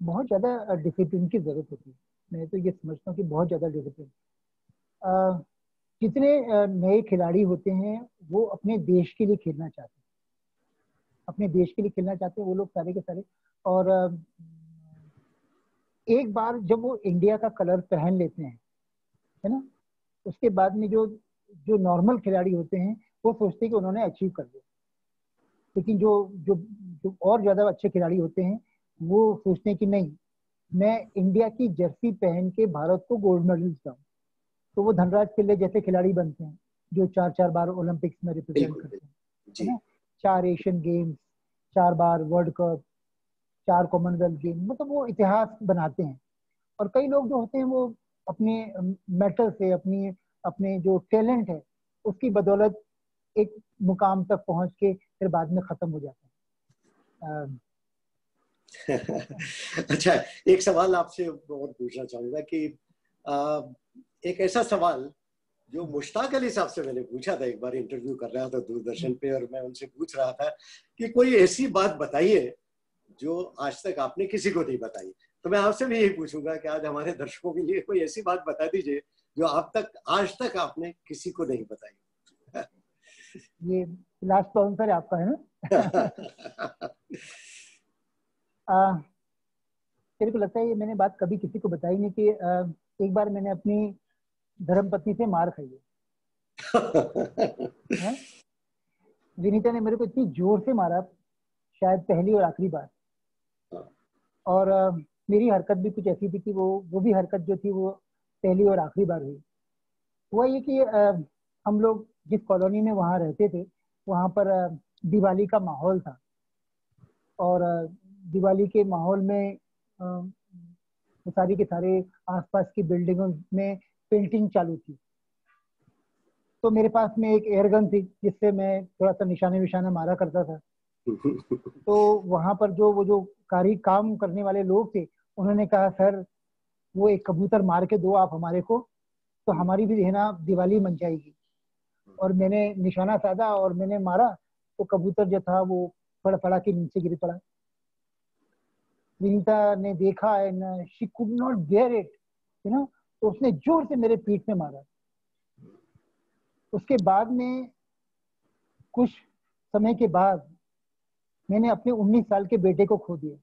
बहुत ज्यादा डिसिप्लिन की जरूरत होती है। मैं तो ये समझता हूँ कि बहुत ज्यादा डिसिप्लिन। जितने नए खिलाड़ी होते हैं वो अपने देश के लिए खेलना चाहते हैं, अपने देश के लिए खेलना चाहते हैं वो लोग सारे के सारे। और एक बार जब वो इंडिया का कलर पहन लेते हैं, है ना, उसके बाद में जो जो नॉर्मल खिलाड़ी होते हैं वो सोचते हैं कि उन्होंने अचीव कर लिया, लेकिन जो जो जो और ज्यादा अच्छे खिलाड़ी होते हैं वो सोचते हैं कि नहीं, मैं इंडिया की जर्सी पहन के भारत को गोल्ड मेडल लाऊं। तो वो धनराज पिल्ले जैसे खिलाड़ी बनते हैं जो 4 बार ओलंपिक्स में रिप्रेजेंट करते हैं, है ना, 4 एशियन गेम्स, 4 बार वर्ल्ड कप, 4 कॉमनवेल्थ गेम, मतलब वो इतिहास बनाते हैं। और कई लोग जो होते हैं वो अपने मेटल से, अपने जो टैलेंट है उसकी बदौलत एक मुकाम तक पहुंच के फिर बाद में खत्म हो जाते हैं। अच्छा, एक सवाल आपसे और पूछना चाहूंगा कि एक ऐसा सवाल जो मुश्ताक अली साहब से मैंने पूछा था, एक बार इंटरव्यू कर रहा था दूरदर्शन पे, और मैं उनसे पूछ रहा था कि कोई ऐसी बात बताइए जो आज तक आपने किसी को नहीं बताई। तो मैं आपसे भी यही पूछूंगा कि आज हमारे दर्शकों के लिए कोई ऐसी बात बता दीजिए जो आज तक आपने किसी को नहीं बताई। ये लास्ट आंसर है आपका, है ना? मेरे को लगता है ये मैंने बात कभी किसी को बताई नहीं कि एक बार मैंने अपनी धर्मपत्नी से मार खाई है। विनीता ने मेरे को इतनी जोर से मारा, शायद पहली और आखिरी बार। और मेरी हरकत भी कुछ ऐसी थी कि वो भी हरकत जो थी वो पहली और आखिरी बार हुई। हुआ ये कि हम लोग जिस कॉलोनी में वहाँ रहते थे वहाँ पर दिवाली का माहौल था, और दिवाली के माहौल में सारी के सारे आसपास की बिल्डिंगों में पेंटिंग चालू थी। तो मेरे पास में एक एयरगन थी जिससे मैं थोड़ा सा निशाना मारा करता था। तो वहां पर जो काम करने वाले लोग थे उन्होंने कहा, सर वो एक कबूतर मार के दो आप हमारे को, तो हमारी भी है ना दिवाली मन जाएगी। और मैंने निशाना साधा और मैंने मारा, तो कबूतर जो था वो फड़ा के नीचे गिर पड़ा। विनीता ने देखा and she could not bear it, you know, तो उसने जोर से मेरे पीठ में मारा। उसके बाद में कुछ समय के बाद मैंने अपने 19 साल के बेटे को खो दिया।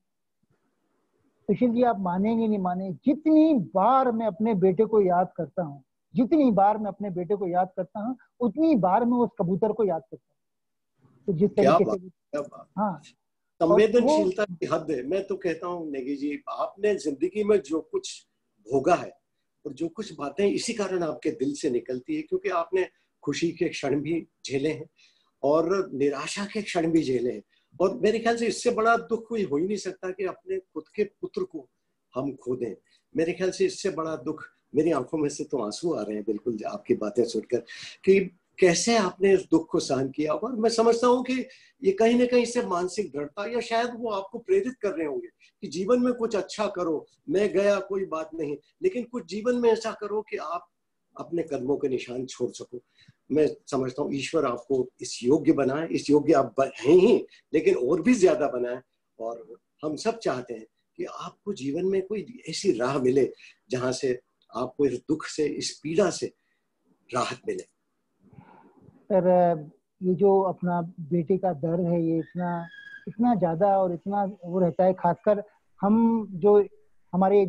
सुशील जी, आप मानेंगे नहीं माने, जितनी बार मैं अपने बेटे को याद करता हूँ, जितनी बार मैं अपने बेटे को याद करता हूँ उतनी बार मैं उस कबूतर को याद करता हूँ। तो जिस तरीके से, हाँ, संवेदनशीलता की हद है। मैं तो कहता हूँ नेगी जी, आपने जिंदगी में जो कुछ भोगा है और जो कुछ बातें इसी कारण आपके दिल से निकलती है, क्योंकि आपने खुशी के क्षण भी झेले हैं और निराशा के क्षण भी झेले हैं। और मेरे ख्याल से इससे बड़ा दुख कोई हो ही नहीं सकता कि अपने खुद के पुत्र को हम खो दें। मेरे ख्याल से इससे बड़ा दुख, मेरी आंखों में से तो आंसू आ रहे हैं बिल्कुल आपकी बातें सुनकर, कि कैसे आपने इस दुख को सहन किया। और मैं समझता हूँ कि ये कहीं ना कहीं से मानसिक दृढ़ता, या शायद वो आपको प्रेरित कर रहे होंगे कि जीवन में कुछ अच्छा करो। मैं गया कोई बात नहीं, लेकिन कुछ जीवन में ऐसा करो कि आप अपने कदमों के निशान छोड़ सको। मैं समझता हूँ ईश्वर आपको इस योग्य बनाए, इस योग्य आप हैं ही, लेकिन और भी ज्यादा बनाए। और हम सब चाहते हैं कि आपको जीवन में कोई ऐसी राह मिले जहां से आपको इस दुख से, इस पीड़ा से राहत मिले। सर, ये जो अपना बेटे का दर्द है ये इतना ज्यादा और इतना वो रहता है, खासकर हम जो हमारे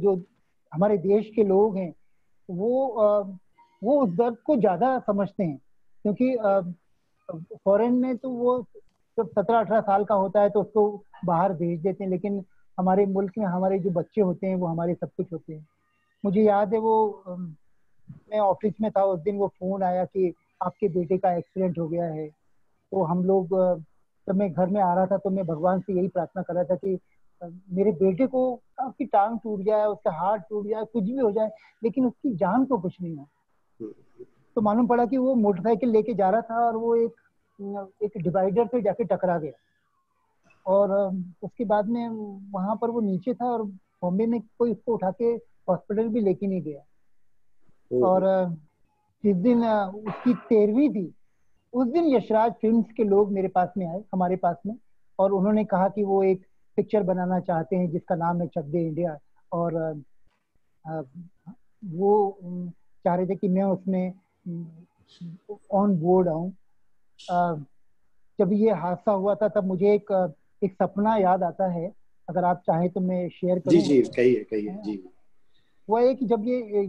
देश के लोग हैं वो उस दर्द को ज्यादा समझते हैं, क्योंकि फॉरेन में तो वो जब 17-18 साल का होता है तो उसको बाहर भेज देते हैं, लेकिन हमारे मुल्क में हमारे जो बच्चे होते हैं वो हमारे सब कुछ होते हैं। मुझे याद है मैं ऑफिस में था उस दिन, वो फोन आया कि आपके बेटे का एक्सीडेंट हो गया है। तो हम लोग जब मैं घर में आ रहा था तो मैं भगवान से यही प्रार्थना कर रहा था कि मेरे बेटे को उसकी टांग टूट जाए, उसका हाथ टूट जाए, कुछ भी हो जाए, लेकिन उसकी जान को कुछ नहीं हो। तो मालूम पड़ा कि वो मोटरसाइकिल लेके जा रहा था और वो एक डिवाइडर से जाके टकरा गया। और उसके बाद में वहां पर वो नीचे था और बॉम्बे में कोई उसको उठा के हॉस्पिटल भी लेके नहीं गया। और जिस दिन उसकी 13वीं थी उस दिन यशराज फिल्म्स के लोग मेरे पास में आए, हमारे पास में, और उन्होंने कहा कि वो एक पिक्चर बनाना चाहते हैं जिसका नाम है चक दे इंडिया। और वो चाह रहे थे कि मैं उसमें ऑन बोर्ड आऊं। जब ये हादसा हुआ था तब मुझे एक सपना याद आता है, अगर आप चाहें तो मैं शेयर करूं। जी जी, कहिए कहिए जी। वो है कि जब ये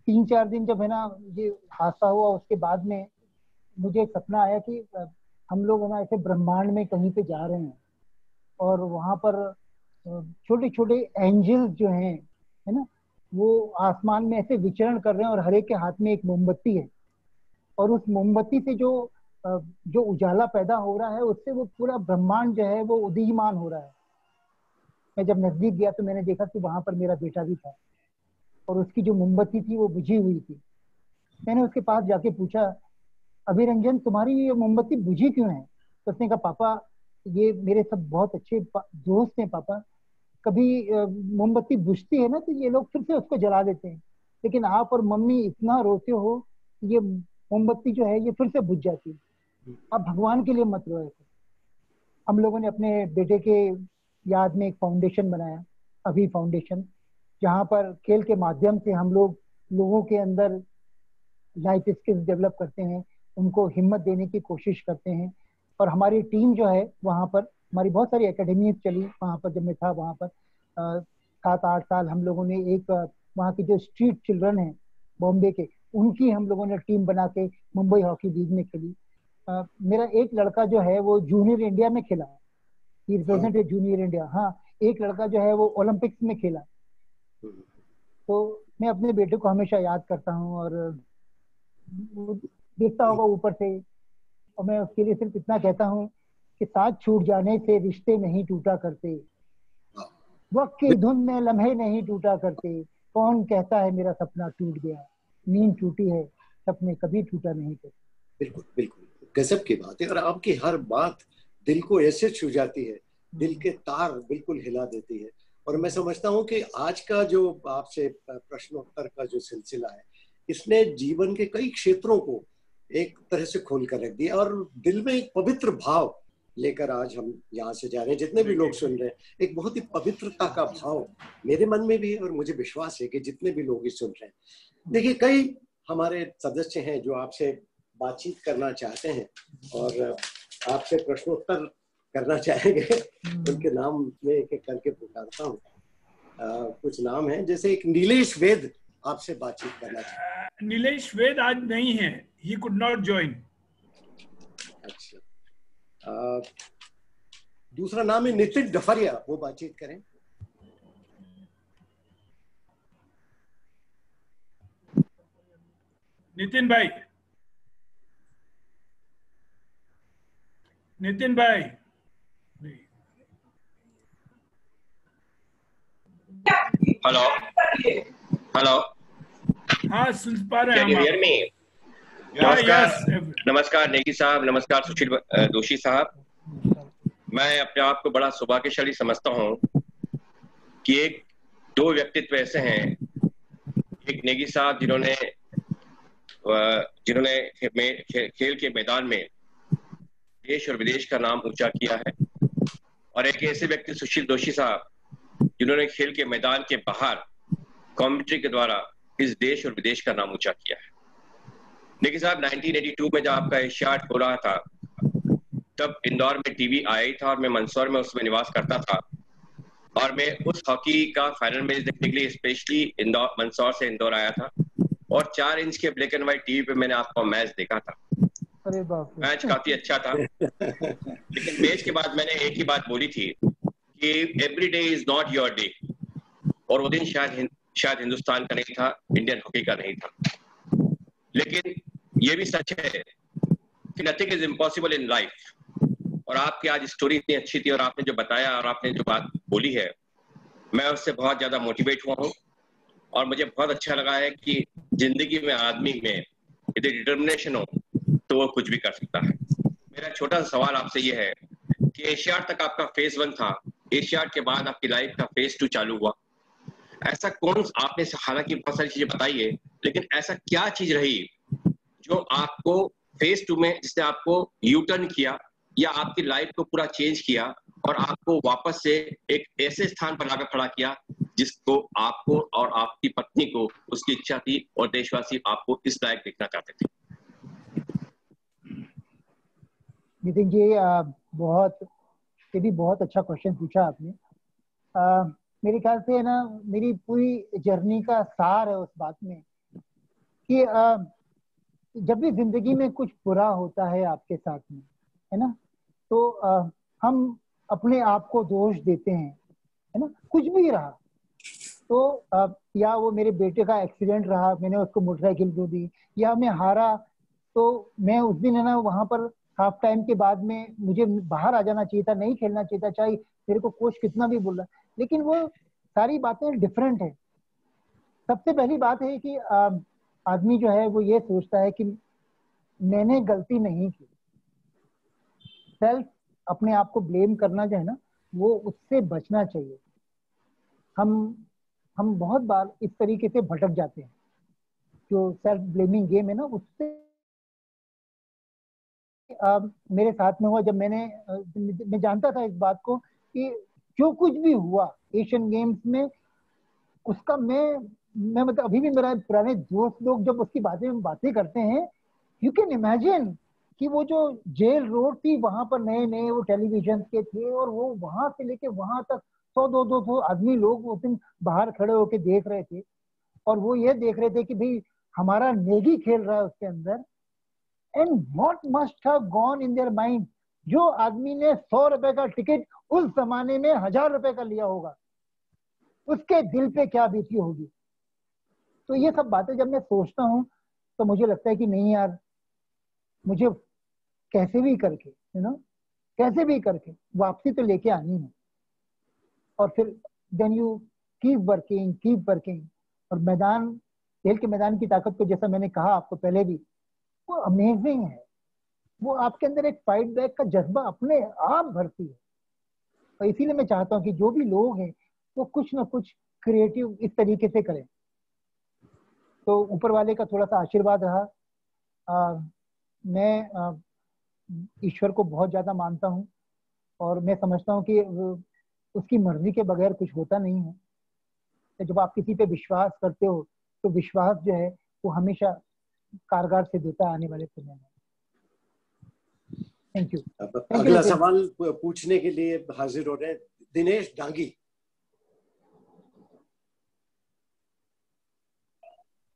3-4 दिन जब है ना ये हादसा हुआ, उसके बाद में मुझे एक सपना आया कि हम लोग है ना ऐसे ब्रह्मांड में कहीं पे जा रहे हैं और वहां पर छोटे छोटे एंजल्स जो हैं, है ना, वो आसमान में ऐसे विचरण कर रहे हैं और हर एक के हाथ में एक मोमबत्ती है, और उस मोमबत्ती से जो उजाला पैदा हो रहा है उससे वो पूरा ब्रह्मांड जो है वो उदीयमान हो रहा है। मैं जब नजदीक गया तो मैंने देखा कि वहां पर मेरा बेटा भी था और उसकी जो मोमबत्ती थी वो बुझी हुई थी। मैंने उसके पास जाके पूछा, अभिरंजन तुम्हारी ये मोमबत्ती बुझी क्यों है? तो उसने कहा, पापा ये मेरे सब बहुत अच्छे दोस्त हैं पापा, कभी मोमबत्ती बुझती है ना तो ये लोग फिर से उसको जला देते हैं, लेकिन आप और मम्मी इतना रोते हो, ये मोमबत्ती जो है ये फिर से बुझ जाती है, आप भगवान के लिए मत रोए। हम लोगों ने अपने बेटे के याद में एक फाउंडेशन बनाया, अभी फाउंडेशन, जहाँ पर खेल के माध्यम से हम लोगों के अंदर लाइफ स्किल्स डेवलप करते हैं, उनको हिम्मत देने की कोशिश करते हैं। और हमारी टीम जो है वहाँ पर, हमारी बहुत सारी एकेडमीज चली वहाँ पर, जब मैं था वहाँ पर 7-8 साल हम लोगों ने एक वहाँ के जो स्ट्रीट चिल्ड्रन हैं बॉम्बे के, उनकी हम लोगों ने टीम बना के मुंबई हॉकी लीग में खेली। मेरा एक लड़का जो है वो जूनियर इंडिया में खेला, ही रिप्रेजेंटेड जूनियर इंडिया। हाँ, एक लड़का जो है वो ओलंपिक्स में खेला। तो मैं अपने बेटे को हमेशा याद करता हूँ और देखता होगा ऊपर से, और मैं उसके लिए सिर्फ इतना कहता हूँ कि साथ छूट जाने से रिश्ते नहीं टूटा करते, वक्त की धुन में लम्हे नहीं टूटा करते, कौन कहता है मेरा सपना टूट गया, नींद टूटी है सपने कभी टूटा नहीं करते। बिल्कुल बिल्कुल, गजब की बात है। और आपकी हर बात दिल को ऐसे छू जाती है, दिल के तार बिल्कुल हिला देती है। और मैं समझता हूँ कि आज का जो आपसे प्रश्नोत्तर का जो सिलसिला है, इसने जीवन के कई क्षेत्रों को एक तरह से खोल कर रख दिया और दिल में एक पवित्र भाव लेकर आज हम यहाँ से जा रहे हैं। जितने भी लोग सुन रहे हैं, एक बहुत ही पवित्रता का भाव मेरे मन में भी है और मुझे विश्वास है कि जितने भी लोग इस सुन रहे हैं। देखिए, कई हमारे सदस्य हैं जो आपसे बातचीत करना चाहते हैं और आपसे प्रश्नोत्तर करना चाहेंगे। उनके नाम में एक एक करके पुकारता हूँ। कुछ नाम है, जैसे एक नीलेश वेद आपसे बातचीत करना चाहते। नीलेश वेद आज नहीं है, he could not join। अच्छा, दूसरा नाम है नितिन डफरिया, वो बातचीत करें। नितिन भाई, नितिन भाई। हेलो हेलो, हाँ सुन पा रहे हैं हम। Hear me? नमस्कार, नमस्कार नेगी साहब, नमस्कार सुशील दोषी साहब। मैं अपने आप को बड़ा सौभाग्यशाली समझता हूँ कि एक दो व्यक्तित्व ऐसे हैं, एक नेगी साहब जिन्होंने खेल के मैदान में देश और विदेश का नाम ऊंचा किया है, और एक ऐसे व्यक्ति सुशील दोषी साहब जिन्होंने खेल के मैदान के बाहर कमेंट्री के द्वारा इस देश और विदेश का नाम ऊंचा किया है। नेगी साहब, 1982 में जब आपका एशियाड हो रहा था तब इंदौर में टीवी आया ही था और मैं मंदसौर में उसमें निवास करता था, और मैं उस हॉकी का फाइनल मैच देखने के लिए स्पेशली मंदसौर से इंदौर आया था, और 4 इंच के ब्लैक एंड व्हाइट टीवी पे मैंने आपका मैच देखा था। अरे बाप रे। मैच काफी अच्छा था, लेकिन मैच के बाद मैंने एक ही बात बोली थी कि every day is not your day, और वो दिन शायद हिंदुस्तान का नहीं था, इंडियन हॉकी का नहीं था। लेकिन ये भी सच है कि nothing is impossible in life, और आपकी आज स्टोरी इतनी अच्छी थी और आपने जो बताया और आपने जो बात बोली है, मैं उससे बहुत ज्यादा मोटिवेट हुआ हूँ, और मुझे बहुत अच्छा लगा है कि जिंदगी में आदमी में यदि डिटर्मिनेशन हो तो वो कुछ भी कर सकता है। मेरा छोटा सा सवाल आपसे ये है कि एशियाड तक आपका फेज 1 था, एशियाड के बाद आपकी लाइफ का फेज 2 चालू हुआ। ऐसा कौन, आपने हालांकि बहुत सारी चीजें बताई है, लेकिन ऐसा क्या चीज रही जो आपको फेज 2 में, जिसने आपको यू टर्न किया या आपकी लाइफ को पूरा चेंज किया और आपको वापस से एक ऐसे स्थान पर लाकर खड़ा किया जिसको आपको और आपकी पत्नी को उसकी इच्छा थी और देशवासी आपको इस लायक देखना चाहते थे? नितिन जी, ये भी बहुत अच्छा क्वेश्चन पूछा आपने। मेरे ख्याल से ना, मेरी पूरी जर्नी का सार है उस बात में कि जब भी जिंदगी में कुछ बुरा होता है आपके साथ में, है ना, तो हम अपने आप को दोष देते हैं, है ना, कुछ भी रहा तो या वो मेरे बेटे का एक्सीडेंट रहा, मैंने उसको मोटरसाइकिल दे दी, या मैं हारा तो मैं उस दिन, है ना, वहां पर हाफ टाइम के बाद में मुझे बाहर आ जाना चाहिए था, नहीं खेलना चाहिए था, चाहे मेरे को कोच कितना भी बोल रहा, लेकिन वो सारी बातें डिफरेंट है। सबसे पहली बात है कि आदमी जो है वो ये सोचता है कि मैंने गलती नहीं की। सेल्फ अपने आप को ब्लेम करना जो है ना, वो उससे बचना चाहिए। हम बहुत बार इस तरीके से भटक जाते हैं, जो सेल्फ ब्लेमिंग गेम है ना, उससे मेरे साथ में हुआ। जब मैं जानता था इस बात को कि जो कुछ भी हुआ एशियन गेम्स में, उसका मैं मतलब अभी भी मेरा पुराने दोस्त लोग जब उसकी बातें करते हैं, यू कैन इमेजिन कि वो जो जेल रोड थी, वहां पर नए नए वो टेलीविजन के थे, और वो वहां से लेके वहां तक 100-200 आदमी लोग उस दिन बाहर खड़े होके देख रहे थे, और वो ये देख रहे थे कि भाई हमारा नेगी खेल रहा है उसके अंदर। And what must have gone in their mind, जो आदमी ने 100 रुपए का टिकट उस जमाने में 1000 रुपए का लिया होगा, उसके दिल पे क्या बीती होगी। तो ये सब बातें जब मैं सोचता हूँ तो मुझे लगता है कि नहीं यार, मुझे कैसे भी करके, कैसे भी करके वापसी तो लेके आनी है। और फिर देन यू कीप वर्किंग। और खेल के मैदान की ताकत को, जैसा मैंने कहा आपको पहले भी, वो अमेजिंग है। वो आपके अंदर एक फाइट बैक का जज्बा अपने आप भरती है। और इसीलिए मैं चाहता हूँ कि जो भी लोग हैं वो कुछ ना कुछ क्रिएटिव इस तरीके से करें। तो ऊपर वाले का थोड़ा सा आशीर्वाद रहा। मैं ईश्वर को बहुत ज्यादा मानता हूँ, और मैं समझता हूँ कि उसकी मर्जी के बगैर कुछ होता नहीं है। तो जब आप किसी पे विश्वास करते हो तो विश्वास जो है वो हमेशा कारगर से देता है आने वाले समय में। Thank you. अगला सवाल पूछने के लिए हाजिर हो रहे हैं दिनेश डांगी।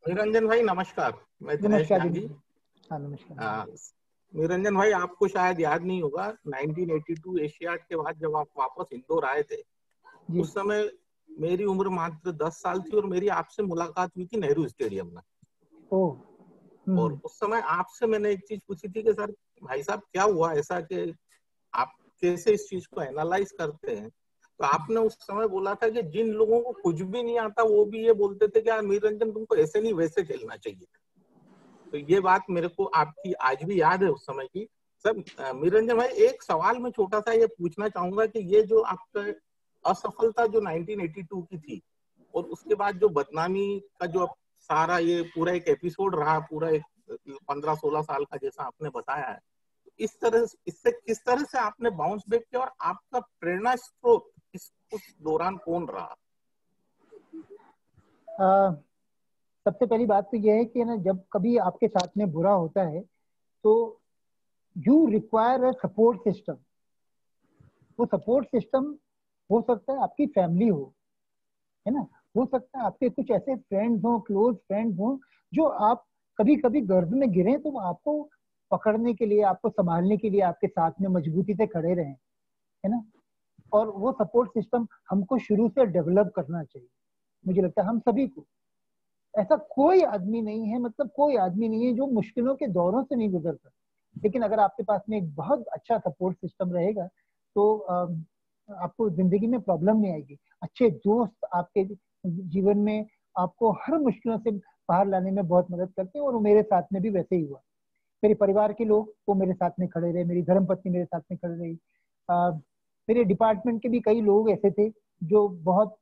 निरंजन भाई नमस्कार, मैं दिनेश डांगी। हाँ नमस्कार। निरंजन भाई, आपको शायद याद नहीं होगा, 1982 एशियाड के बाद जब आप वापस इंदौर आए थे, उस समय मेरी उम्र मात्र 10 साल थी और मेरी आपसे मुलाकात हुई थी नेहरू स्टेडियम में। और उस समय आपसे मैंने एक चीज पूछी थी कि सर भाई साहब क्या हुआ ऐसा कि आप कैसे इस चीज को एनालाइज करते हैं। तो आपने उस समय बोला था कि जिन लोगों को कुछ भी नहीं आता वो भी ये बोलते थे कि यार निरंजन तुमको ऐसे नहीं वैसे खेलना चाहिए। तो ये बात मेरे को आपकी आज भी याद है उस समय की। सर निरंजन भाई, एक सवाल मैं छोटा सा ये पूछना चाहूंगा कि ये जो आपका असफलता जो 1982 की थी और उसके बाद जो बदनामी का जो सारा ये पूरा एक एपिसोड रहा, पूरा एक 15-16 साल का जैसा आपने बताया है, इससे किस तरह से आपने बाउंस बैक किया और आपका प्रेरणा स्रोत उस दौरान कौन रहा? सबसे पहली बात तो यह है कि ना, जब कभी आपके साथ में बुरा होता है तो you require a support system. वो सपोर्ट सिस्टम हो सकता है आपकी फैमिली हो, है ना, हो सकता है आपके कुछ ऐसे फ्रेंड्स हो, क्लोज फ्रेंड्स हो, जो आप कभी कभी गर्द में गिरे तो आपको पकड़ने के लिए, आपको संभालने के लिए आपके साथ में मजबूती से खड़े रहें, है ना। और वो सपोर्ट सिस्टम हमको शुरू से डेवलप करना चाहिए। मुझे लगता है हम सभी को, ऐसा कोई आदमी नहीं है, मतलब कोई आदमी नहीं है जो मुश्किलों के दौरों से नहीं गुजरता। लेकिन अगर आपके पास में एक बहुत अच्छा सपोर्ट सिस्टम रहेगा तो आपको जिंदगी में प्रॉब्लम नहीं आएगी। अच्छे दोस्त आपके जीवन में आपको हर मुश्किलों से बाहर लाने में बहुत मदद करते हैं, और मेरे साथ में भी वैसे ही हुआ। मेरे परिवार के लोग वो मेरे साथ में खड़े रहे, मेरी धर्मपत्नी मेरे साथ में खड़े रही। मेरे डिपार्टमेंट के भी कई लोग ऐसे थे जो बहुत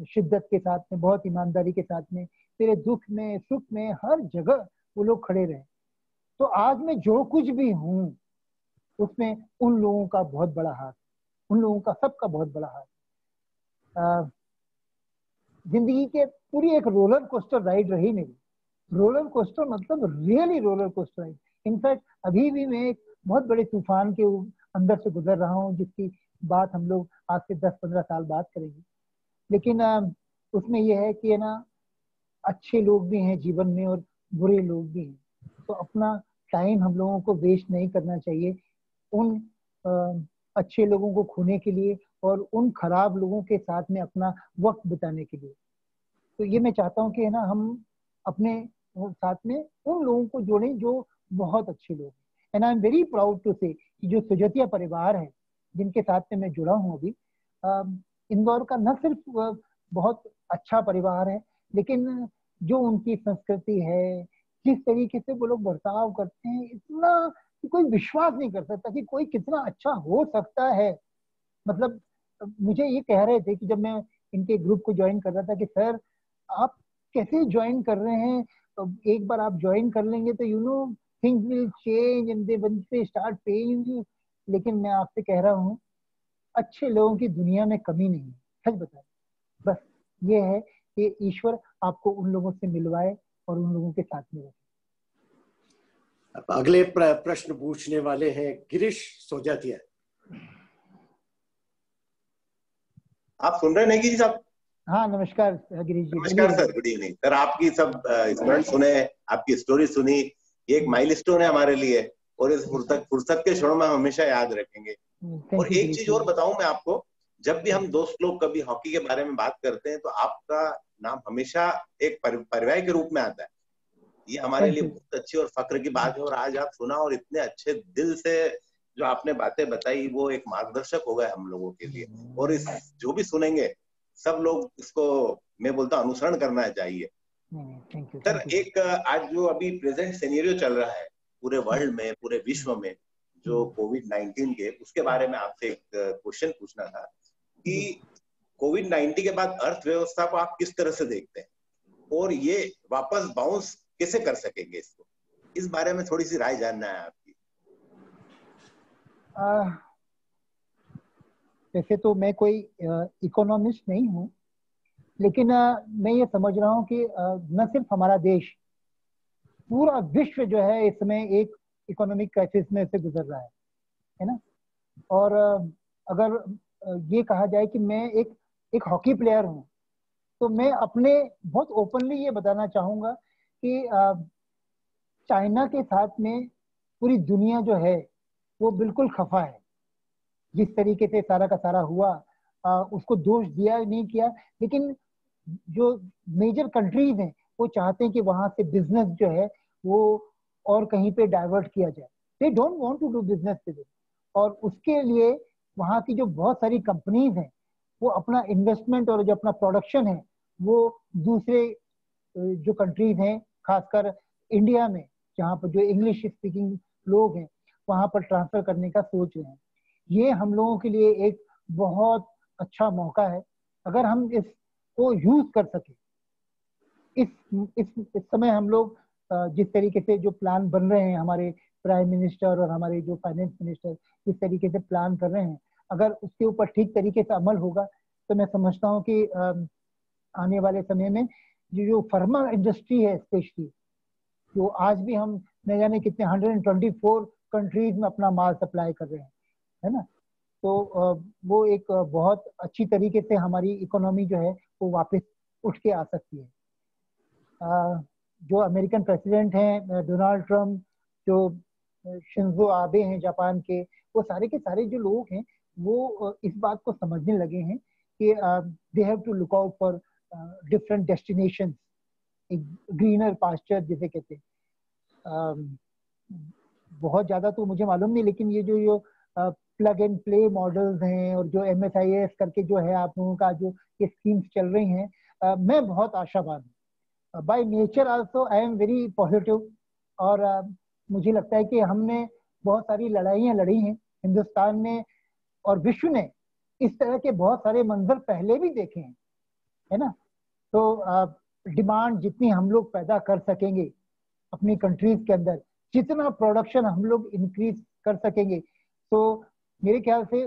शिद्दत के साथ में, बहुत ईमानदारी के साथ में, मेरे दुख में सुख में हर जगह वो लोग खड़े रहे। तो आज मैं जो कुछ भी हूँ उसमें उन लोगों का बहुत बड़ा हाथ, उन लोगों का सबका बहुत बड़ा हाथ। जिंदगी के पूरी एक रोलर कोस्टर राइड रही मेरी। रोलर कोस्टर मतलब really roller coaster ride. In fact अभी भी मैं एक बहुत बड़े तूफान के अंदर से गुजर रहा हूँ, जिसकी बात हम लोग आज से 10-15 साल बाद करेंगे। लेकिन उसमें यह है कि है ना, अच्छे लोग भी हैं जीवन में और बुरे लोग भी हैं, तो अपना टाइम हम लोगों को वेस्ट नहीं करना चाहिए उन अच्छे लोगों को खोने के लिए और उन खराब लोगों के साथ में अपना वक्त बिताने के लिए। तो ये मैं चाहता हूँ कि है ना, हम अपने साथ में उन लोगों को जोड़ें जो बहुत अच्छे लोग हैं। And I am very proud to say कि जो सुजतिया परिवार है जिनके साथ में मैं जुड़ा हूँ अभी, इंदौर का न सिर्फ बहुत अच्छा परिवार है, लेकिन जो उनकी संस्कृति है, जिस तरीके से वो लोग बर्ताव करते हैं, इतना कि कोई विश्वास नहीं कर सकता कि कोई कितना अच्छा हो सकता है। मतलब मुझे ये कह रहे थे कि जब मैं इनके ग्रुप को ज्वाइन कर रहा था कि सर आप कैसे ज्वाइन कर रहे हैं, तो एक बार आप ज्वाइन कर लेंगे तो you know things will change and they start paying you. लेकिन मैं आपसे कह रहा हूँ, अच्छे लोगों की दुनिया में कमी नहीं है, सच बताएं। बस ये है कि ईश्वर आपको उन लोगों से मिलवाए और उन लोगों के साथ में रखे। अगले प्रश्न पूछने वाले हैं गिरीश सोजातिया। आप सुन रहे हैं नेगी जी साहब? हाँ, नमस्कार गिरीश जी। नमस्कार सर, गुड इवनिंग सर। आपकी सब स्मरण सुने, आपकी स्टोरी सुनी, ये एक माइलस्टोन है हमारे लिए और इस फुर्सत के क्षणों में हम हमेशा याद रखेंगे। और एक चीज और बताऊं मैं आपको, जब भी हम दोस्त लोग कभी हॉकी के बारे में बात करते हैं तो आपका नाम हमेशा एक पर्याय के रूप में आता है। ये हमारे लिए बहुत अच्छी और फक्र की बात है। और आज आप सुना और इतने अच्छे दिल से जो आपने बातें बताई, वो एक मार्गदर्शक हो गए हम लोगों के लिए। और इस जो भी सुनेंगे सब लोग इसको, मैं बोलता हूँ, अनुसरण करना चाहिए। सर, एक आज जो अभी प्रेजेंट सिनेरियो चल रहा है पूरे वर्ल्ड में, पूरे विश्व में, जो कोविड-19 के, उसके बारे में आपसे एक क्वेश्चन पूछना था कि कोविड-19 के बाद अर्थव्यवस्था को आप किस तरह से देखते हैं और ये वापस बाउंस कैसे कर सकेंगे इसको, इस बारे में थोड़ी सी राय जानना है आपकी। वैसे तो मैं कोई इकोनॉमिस्ट नहीं हूँ, लेकिन मैं ये समझ रहा हूँ कि न सिर्फ हमारा देश, पूरा विश्व जो है इस समय एक इकोनॉमिक क्राइसिस में से गुजर रहा है ना। और अगर ये कहा जाए कि मैं एक हॉकी प्लेयर हूँ, तो मैं अपने बहुत ओपनली ये बताना चाहूँगा कि चाइना के साथ में पूरी दुनिया जो है वो बिल्कुल खफा है। जिस तरीके से सारा का सारा हुआ, उसको दोष दिया नहीं किया, लेकिन जो मेजर कंट्रीज हैं वो चाहते हैं कि वहां से बिजनेस जो है वो और कहीं पे डाइवर्ट किया जाए। They don't want to do business with it. और उसके लिए वहां की जो बहुत सारी कंपनीज हैं वो अपना इन्वेस्टमेंट और जो अपना प्रोडक्शन है वो दूसरे जो कंट्रीज हैं, खासकर इंडिया में जहाँ पर जो इंग्लिश स्पीकिंग लोग हैं वहां पर ट्रांसफर करने का सोच रहे हैं। ये हम लोगों के लिए एक बहुत अच्छा मौका है अगर हम इसको यूज कर सके। इस समय हम लोग जिस तरीके से जो प्लान बन रहे हैं, हमारे प्राइम मिनिस्टर और हमारे जो फाइनेंस मिनिस्टर जिस तरीके से प्लान कर रहे हैं, अगर उसके ऊपर ठीक तरीके से अमल होगा तो मैं समझता हूँ कि आने वाले समय में जो फार्मा इंडस्ट्री है स्पेशली, जो आज भी हम न जाने कितने 124 कंट्रीज में अपना माल सप्लाई कर रहे हैं, है ना, तो वो एक बहुत अच्छी तरीके से हमारी इकोनॉमी जो है वो वापस उठ के आ सकती है। जो अमेरिकन प्रेसिडेंट हैं डोनाल्ड ट्रम्प, जो शिंजो आबे हैं जापान के, वो सारे के सारे जो लोग हैं वो इस बात को समझने लगे हैं कि they have to look out for different destinations, greener pasture जिसे कहते हैं। बहुत ज्यादा तो मुझे मालूम नहीं, लेकिन ये जो प्लग एंड प्ले मॉडल्स हैं और जो MSIS करके जो है आप लोगों का जो ये स्कीम्स चल रही हैं, मैं बहुत आशावान हूँ। By nature also I am very positive. और मुझे लगता है कि हमने बहुत सारी लड़ाइयाँ लड़ी हैं हिंदुस्तान ने और विश्व ने, इस तरह के बहुत सारे मंजर पहले भी देखे हैं, है ना। तो डिमांड जितनी हम लोग पैदा कर सकेंगे अपनी कंट्रीज के अंदर, जितना प्रोडक्शन हम लोग इंक्रीज कर सकेंगे, तो मेरे ख्याल से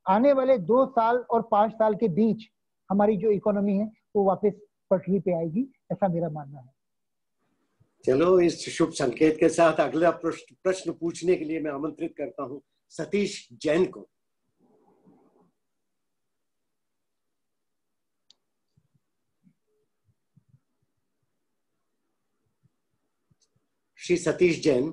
आने वाले 2 साल और 5 साल के बीच हमारी जो इकोनॉमी है वो वापस पटरी पे आएगी, ऐसा मेरा मानना है। चलो, इस शुभ संकेत के साथ अगला प्रश्न पूछने के लिए मैं आमंत्रित करता हूं सतीश जैन को। श्री सतीश जैन।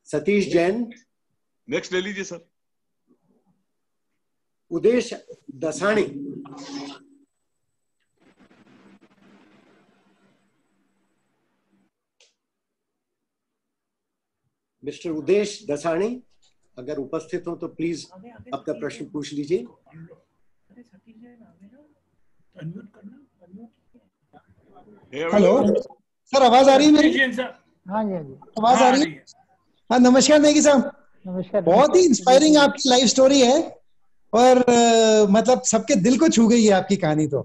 सतीश जैन। नेक्स्ट ले लीजिए सर। उदेश दसाणी। मिस्टर उदेश दसाणी, अगर उपस्थित हो तो प्लीज अपना प्रश्न पूछ लीजिए। हेलो सर, आवाज आ रही है मेरी? हाँ जी, हाँ जी, आवाज आ रही है? हाँ, नमस्कार नेगी साहब। नमस्कार। बहुत ही इंस्पायरिंग आपकी लाइफ स्टोरी है और मतलब सबके दिल को छू गई है आपकी कहानी। तो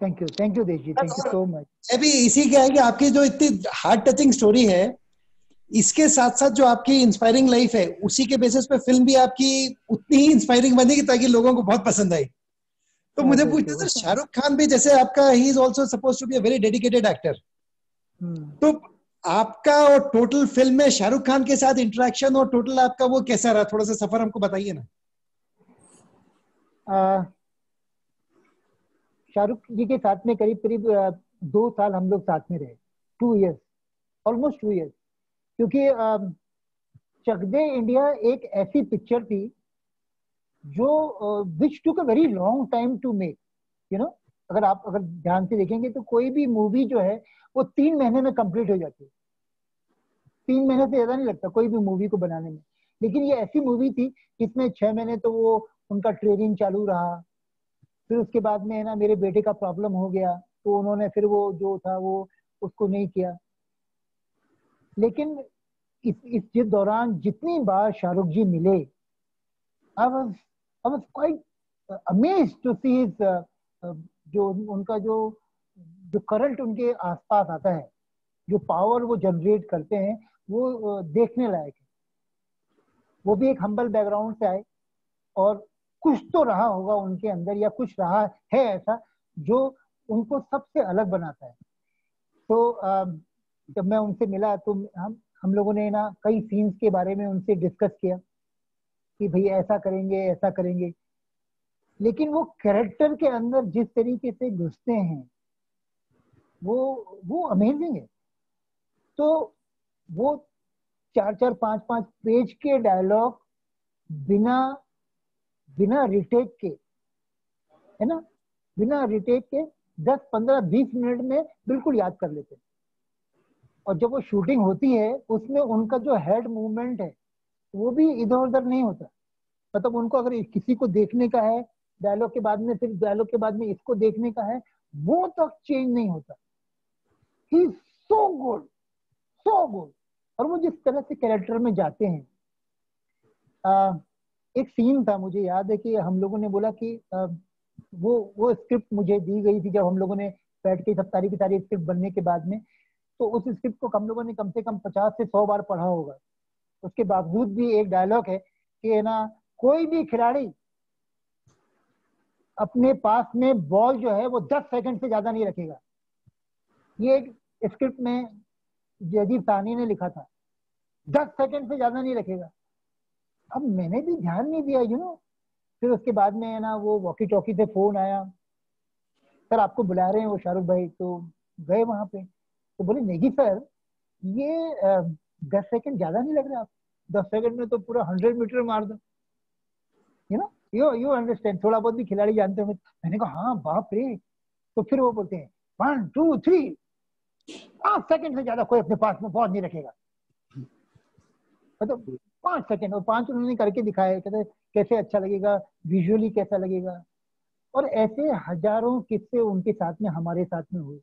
थैंक यू देश जी, थैंक यू सो मच। अभी इसी क्या है कि आपकी जो इतनी हार्ट टचिंग स्टोरी है, इसके साथ साथ जो आपकी इंस्पायरिंग लाइफ है, उसी के बेसिस पे फिल्म भी आपकी उतनी ही इंस्पायरिंग बनेगी ताकि लोगों को बहुत पसंद आई। तो मुझे पूछना सर, शाहरुख खान भी जैसे आपका, he is also supposed to be a very dedicated actor, तो आपका और टोटल फिल्म में शाहरुख खान के साथ इंटरेक्शन और टोटल आपका वो कैसा रहा? थोड़ा सा सफर हमको बताइए ना। शाहरुख जी के साथ में करीब करीब 2 साल हम लोग साथ में रहे, 2 इयर्स, ऑलमोस्ट 2 इयर्स। क्योंकि चक दे इंडिया एक ऐसी पिक्चर थी जो which took a very long time to make, you know. अगर ध्यान से देखेंगे तो कोई भी मूवी जो है वो 3 महीने में कंप्लीट हो जाती है। 3 महीने से ज्यादा नहीं लगता कोई भी मूवी को बनाने में। लेकिन ये ऐसी मूवी थी जिसमें 6 महीने तो वो उनका ट्रेनिंग चालू रहा। फिर उसके बाद में है ना, मेरे बेटे का प्रॉब्लम हो गया तो उन्होंने फिर वो जो था वो उसको नहीं किया। लेकिन इस दौरान जितनी बार शाहरुख जी मिले, I was quite amazed to see his जो उनका जो करंट उनके आसपास आता है, जो पावर वो जनरेट करते हैं, वो देखने लायक है। वो भी एक हम्बल बैकग्राउंड से आए और कुछ तो रहा होगा उनके अंदर, या कुछ रहा है ऐसा जो उनको सबसे अलग बनाता है। तो जब मैं उनसे मिला तो हम लोगों ने ना कई सीन्स के बारे में उनसे डिस्कस किया कि भैया ऐसा करेंगे, ऐसा करेंगे। लेकिन वो कैरेक्टर के अंदर जिस तरीके से घुसते हैं वो अमेजिंग है। तो वो 4-4, 5-5 पेज के डायलॉग बिना रिटेक के, है ना, बिना रिटेक के 10, 15, 20 मिनट में बिल्कुल याद कर लेते हैं। और जब वो शूटिंग होती है उसमें उनका जो हेड मूवमेंट है वो भी इधर उधर नहीं होता। मतलब उनको अगर किसी को देखने का है डायलॉग के बाद में, फिर डायलॉग के बाद में इसको देखने का है, वो तक चेंज नहीं होता। ही सो गुड, सो गुड। और वो जिस तरह से कैरेक्टर में जाते हैं, एक सीन था, मुझे याद है कि हम लोगों ने बोला कि वो स्क्रिप्ट मुझे दी गई थी जब हम लोगों ने बैठ के सब सारी की सारी स्क्रिप्ट बनने के बाद में, तो उस स्क्रिप्ट को हम लोगों ने कम से कम 50 से 100 बार पढ़ा होगा। उसके बावजूद भी एक डायलॉग है कि है ना, कोई भी खिलाड़ी अपने पास में बॉल जो है वो 10 सेकंड से ज्यादा नहीं रखेगा। ये एक स्क्रिप्ट में जयदीप साहनी ने लिखा था, 10 सेकंड से ज्यादा नहीं रखेगा। अब मैंने भी ध्यान नहीं दिया, यू नो। फिर उसके बाद में है ना, वो वॉकी टॉकी से फोन आया, सर आपको बुला रहे हैं वो शाहरुख भाई। तो गए वहां पे, तो बोले नेगी सर ये 10 सेकंड ज्यादा नहीं लग रहा, आप 10 सेकंड में तो पूरा 100 मीटर मार दो, यू नो, यू अंडरस्टैंड। थोड़ा बहुत भी खिलाड़ी जानते होंगे। मैंने कहा हाँ, बाप रे। तो फिर वो बोलते हैं 1, 2, 3, 5 सेकंड से ज्यादा कोई अपने पास में बॉल नहीं रखेगा। मतलब 5 सेकंड, और 5 उन्होंने करके दिखाया। कहते कैसे अच्छा लगेगा, विजुअली कैसा लगेगा। और ऐसे हजारों किस्से उनके साथ में, हमारे साथ में हुए,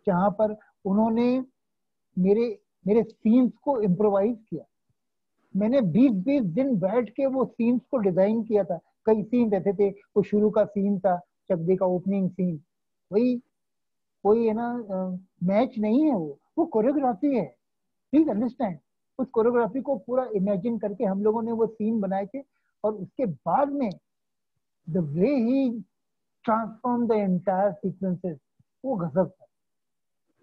जहां पर उन्होंने मेरे सीन्स को इम्प्रोवाइज किया। मैंने 20-20 दिन बैठ के वो सीन्स को डिजाइन किया था। कई सीन रहते थे, वो शुरू का सीन था चक दे का ओपनिंग सीन, वही कोई है ना मैच नहीं है, वो कोरियोग्राफी है। प्लीज अंडरस्टैंड, उस कोरियोग्राफी को पूरा इमेजिन करके हम लोगों ने वो सीन बनाए थे। और उसके बाद में the way he transform the entire sequences, वो गजब था।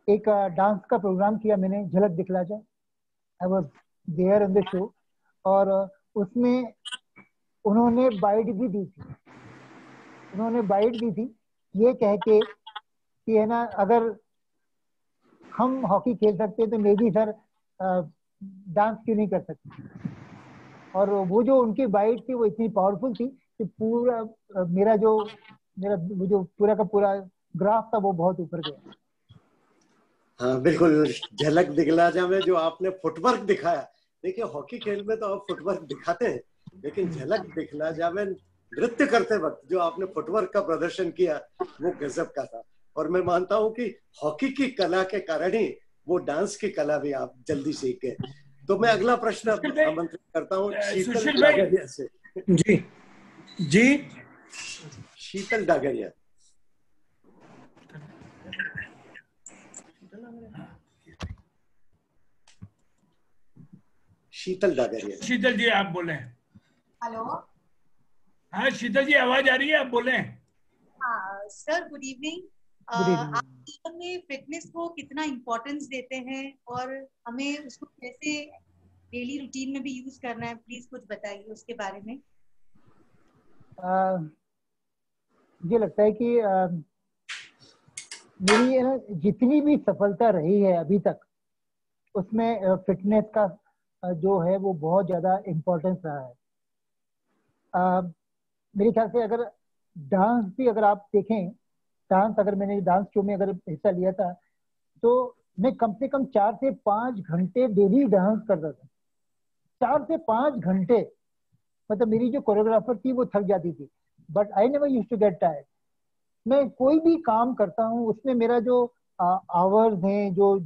एक डांस का प्रोग्राम किया मैंने, Jhalak Dikhhla Jaa, I was there in the show, और उसमें उन्होंने बाइट भी दी थी, ये कह के कि है ना, अगर हम हॉकी खेल सकते तो मे बी सर डांस क्यों नहीं कर सकते। और वो जो उनकी बाइट थी वो इतनी पावरफुल थी कि पूरा मेरा जो पूरा का पूरा ग्राफ था वो बहुत ऊपर गया। हाँ बिल्कुल, झलक दिखला जा में जो आपने फुटवर्क दिखाया, देखिए हॉकी खेल में तो आप फुटवर्क दिखाते हैं, लेकिन झलक दिखला जा में नृत्य करते वक्त जो आपने फुटवर्क का प्रदर्शन किया वो गजब का था। और मैं मानता हूं कि हॉकी की कला के कारण ही वो डांस की कला भी आप जल्दी सीख गए। तो मैं अगला प्रश्न आमंत्रित करता हूँ शीतल डागरिया से। जी शीतल डागरिया। शीतल डागरिया। शीतल जी आप बोले। हेलो। हाँ शीतल जी आवाज आ रही है, आप बोले। हाँ सर, गुड इवनिंग। आप जीवन में फिटनेस को कितना इम्पोर्टेंस देते हैं और हमें उसको कैसे डेली रूटीन में भी यूज करना है, प्लीज कुछ बताइए उसके बारे में। मुझे लगता है कि मेरी ना जितनी भी सफलता रही है अभी तक, उसमें फिटनेस का जो है वो बहुत ज्यादा इम्पोर्टेंस रहा है। मेरे ख्याल से अगर डांस भी अगर आप देखें, अगर मैंने डांस शो में अगर हिस्सा लिया था तो मैं कम से कम 4 से 5 घंटे डेली डांस करता था। 4 से 5 घंटे, मतलब मेरी जो कोरियोग्राफर थी वो थक जाती थी, but I never used to get tired. मैं कोई भी काम करता हूँ उसमें मेरा जो आवर्स हैं, जो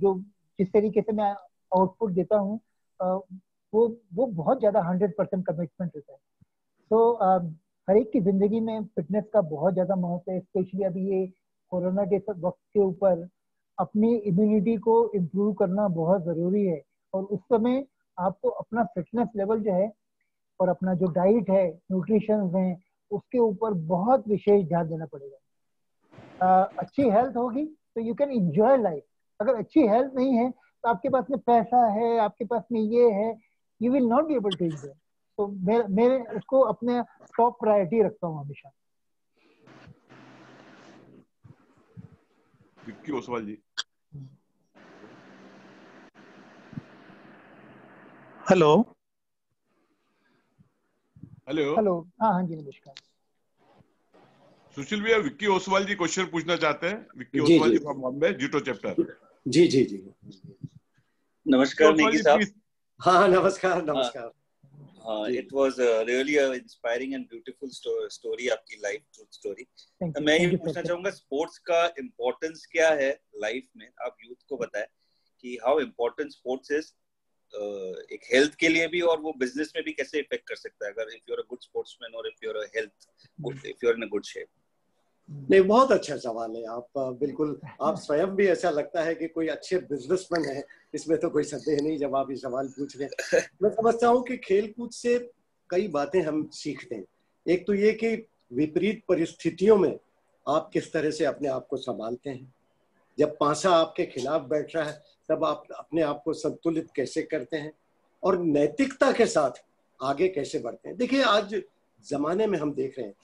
जिस तरीके से मैं आउटपुट देता हूँ, वो बहुत ज्यादा 100% कमिटमेंट रहता है। तो हर एक की जिंदगी में फिटनेस का बहुत ज्यादा महत्व है, स्पेशली अभी ये कोरोना के वक्त के ऊपर अपनी इम्यूनिटी को इम्प्रूव करना बहुत जरूरी है। और उस समय आपको अपना फिटनेस लेवल जो है और अपना जो डाइट है, न्यूट्रिशन है, उसके ऊपर बहुत विशेष ध्यान देना पड़ेगा। अच्छी हेल्थ होगी तो यू कैन एंजॉय लाइफ। अगर अच्छी हेल्थ नहीं है तो आपके पास में पैसा है, आपके पास में ये है, you will not be able to enjoy. तो मैं उसको अपने टॉप प्रायोरिटी रखता हूँ हमेशा। विक्की ओसवाल जी। हेलो। हेलो। हाँ जी नमस्कार। सुशील भैया, विक्की ओसवाल जी क्वेश्चन पूछना चाहते हैं। विक्की ओसवाल जी फ्रॉम बॉम्बे, जीटो चैप्टर। जी जी जी नमस्कार नेगी साहब। हाँ नमस्कार नमस्कार। It was really a inspiring and beautiful story, आपकी लाइफ ट्रूथ स्टोरी। मैं ये पूछना चाहूंगा, स्पोर्ट्स का इम्पोर्टेंस क्या है लाइफ में? आप यूथ को बताएं कि हाउ इम्पोर्टेंट स्पोर्ट्स इज एक हेल्थ के लिए भी, और वो बिजनेस में भी कैसे इफेक्ट कर सकता है अगर if you are a good sportsman और if you are a health, if you are in a good shape. नहीं, बहुत अच्छा सवाल है। आप बिल्कुल, आप स्वयं भी ऐसा लगता है कि कोई अच्छे बिजनेसमैन है, इसमें तो कोई संदेह नहीं जब आप ये सवाल पूछ रहे हैं। मैं समझता हूँ कि खेलकूद से कई बातें हम सीखते हैं। एक तो ये कि विपरीत परिस्थितियों में आप किस तरह से अपने आप को संभालते हैं। जब पासा आपके खिलाफ बैठ रहा है तब आप अपने आप को संतुलित कैसे करते हैं और नैतिकता के साथ आगे कैसे बढ़ते हैं। देखिए आज जमाने में हम देख रहे हैं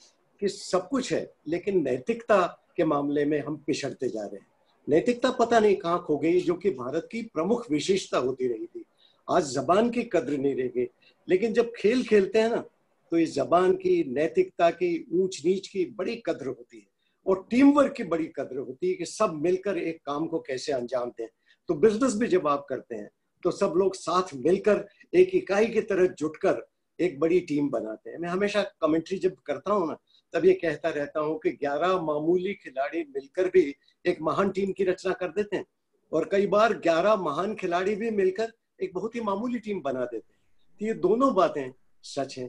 कि सब कुछ है, लेकिन नैतिकता के मामले में हम पिछड़ते जा रहे हैं। नैतिकता पता नहीं कहाँ खो गई, जो कि भारत की प्रमुख विशेषता होती रही थी। आज जबान की कद्र नहीं रह गई, लेकिन जब खेल खेलते हैं ना तो इस जबान की, नैतिकता की, ऊंच नीच की बड़ी कद्र होती है और टीम वर्क की बड़ी कद्र होती है कि सब मिलकर एक काम को कैसे अंजाम दें। तो बिजनेस भी जब आप करते हैं तो सब लोग साथ मिलकर एक इकाई की तरह जुटकर एक बड़ी टीम बनाते हैं। मैं हमेशा कमेंट्री जब करता हूँ ना तब ये कहता रहता हूँ कि 11 मामूली खिलाड़ी मिलकर भी एक महान टीम की रचना कर देते हैं, और कई बार 11 महान खिलाड़ी भी मिलकर एक बहुत ही मामूली टीम बना देते हैं। तो ये दोनों बातें सच हैं।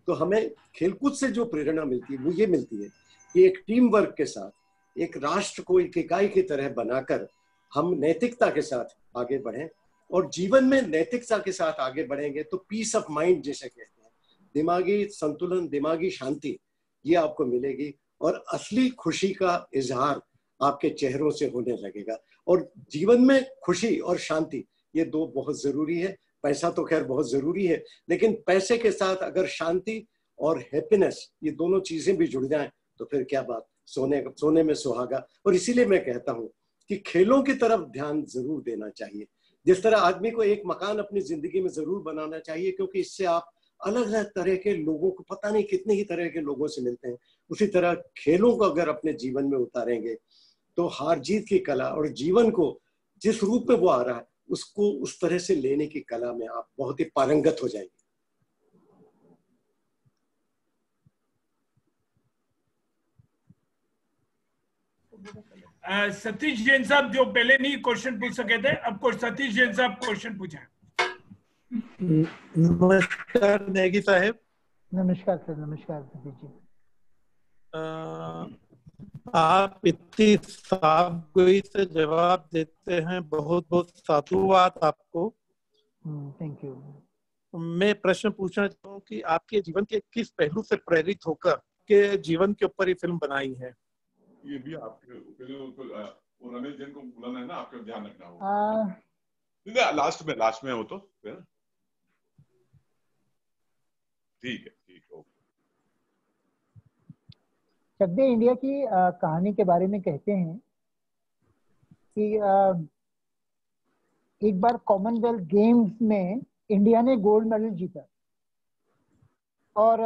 तो हमें खेलकूद से जो प्रेरणा मिलती है वो ये मिलती है कि एक टीम वर्क के साथ एक राष्ट्र को एक इकाई की तरह बनाकर हम नैतिकता के साथ आगे बढ़ें, और जीवन में नैतिकता के साथ आगे बढ़ेंगे तो पीस ऑफ माइंड जिसे कहते हैं दिमागी संतुलन, दिमागी शांति, ये आपको मिलेगी और असली खुशी का इजहार आपके चेहरों से होने लगेगा। और जीवन में खुशी और शांति ये दो बहुत जरूरी है। पैसा तो खैर बहुत जरूरी है, लेकिन पैसे के साथ अगर शांति और हैप्पीनेस ये दोनों चीजें भी जुड़ जाएं तो फिर क्या बात, सोने में सुहागा। और इसीलिए मैं कहता हूं कि खेलों की तरफ ध्यान जरूर देना चाहिए। जिस तरह आदमी को एक मकान अपनी जिंदगी में जरूर बनाना चाहिए, क्योंकि इससे आप अलग अलग तरह के लोगों को, पता नहीं कितने ही तरह के लोगों से मिलते हैं, उसी तरह खेलों को अगर अपने जीवन में उतारेंगे तो हार जीत की कला और जीवन को जिस रूप में वो आ रहा है उसको उस तरह से लेने की कला में आप बहुत ही पारंगत हो जाएंगे। सतीश जैन साहब जो पहले नहीं क्वेश्चन पूछ सके थे, अब सतीश जैन साहब क्वेश्चन पूछा। नमस्कार नेगी साहब। नमस्कार सर। नमस्कार सतीश जी। आप इतनी साफ गोई से जवाब देते हैं, बहुत बहुत साधुवाद आपको। Thank you. मैं प्रश्न पूछना चाहूँ कि आपके जीवन के किस पहलू से प्रेरित होकर के जीवन के ऊपर ये फिल्म बनाई है? ये भी आपके रमेश जैन को बुलाना है ना, आपको ध्यान रखना होगा। लास्ट में हो तो ठीक है। चक दे इंडिया की कहानी के बारे में कहते हैं कि एक बार कॉमनवेल्थ गेम्स में इंडिया ने गोल्ड मेडल जीता और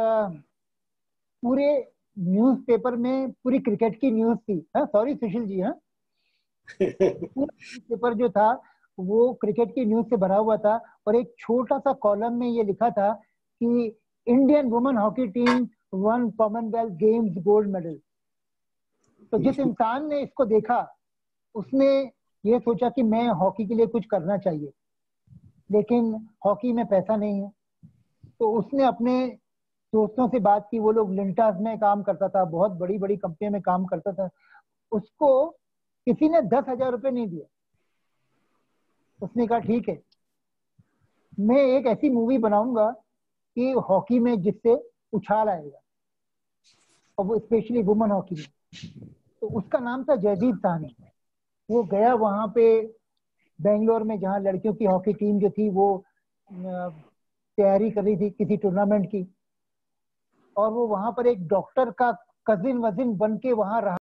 पूरे न्यूज़पेपर में पूरी क्रिकेट की न्यूज़ थी। सॉरी सुशील जी। पूरा न्यूज़पेपर जो था वो क्रिकेट की न्यूज़ से भरा हुआ था और एक छोटा सा कॉलम में ये लिखा था कि Indian women hockey team one Commonwealth games gold medal. तो जिस इंसान ने इसको देखा उसने ये सोचा कि मैं हॉकी के लिए कुछ करना चाहिए, लेकिन हॉकी में पैसा नहीं है। तो उसने अपने दोस्तों से बात की, वो लोग लिंटास में काम करता था, बहुत बड़ी बड़ी कंपनी में काम करता था। उसको किसी ने 10,000 रुपये नहीं दिया। उसने कहा ठीक है, मैं एक ऐसी मूवी बनाऊंगा कि हॉकी में जिससे उछाल आएगा, और वो स्पेशली वुमेन हॉकी में। तो उसका नाम था जयदीप साहनी। वो गया वहां पे बेंगलोर में, जहाँ लड़कियों की हॉकी टीम जो थी वो तैयारी कर रही थी किसी टूर्नामेंट की, और वो वहां पर एक डॉक्टर का कजिन वजिन बन के वहां रहा।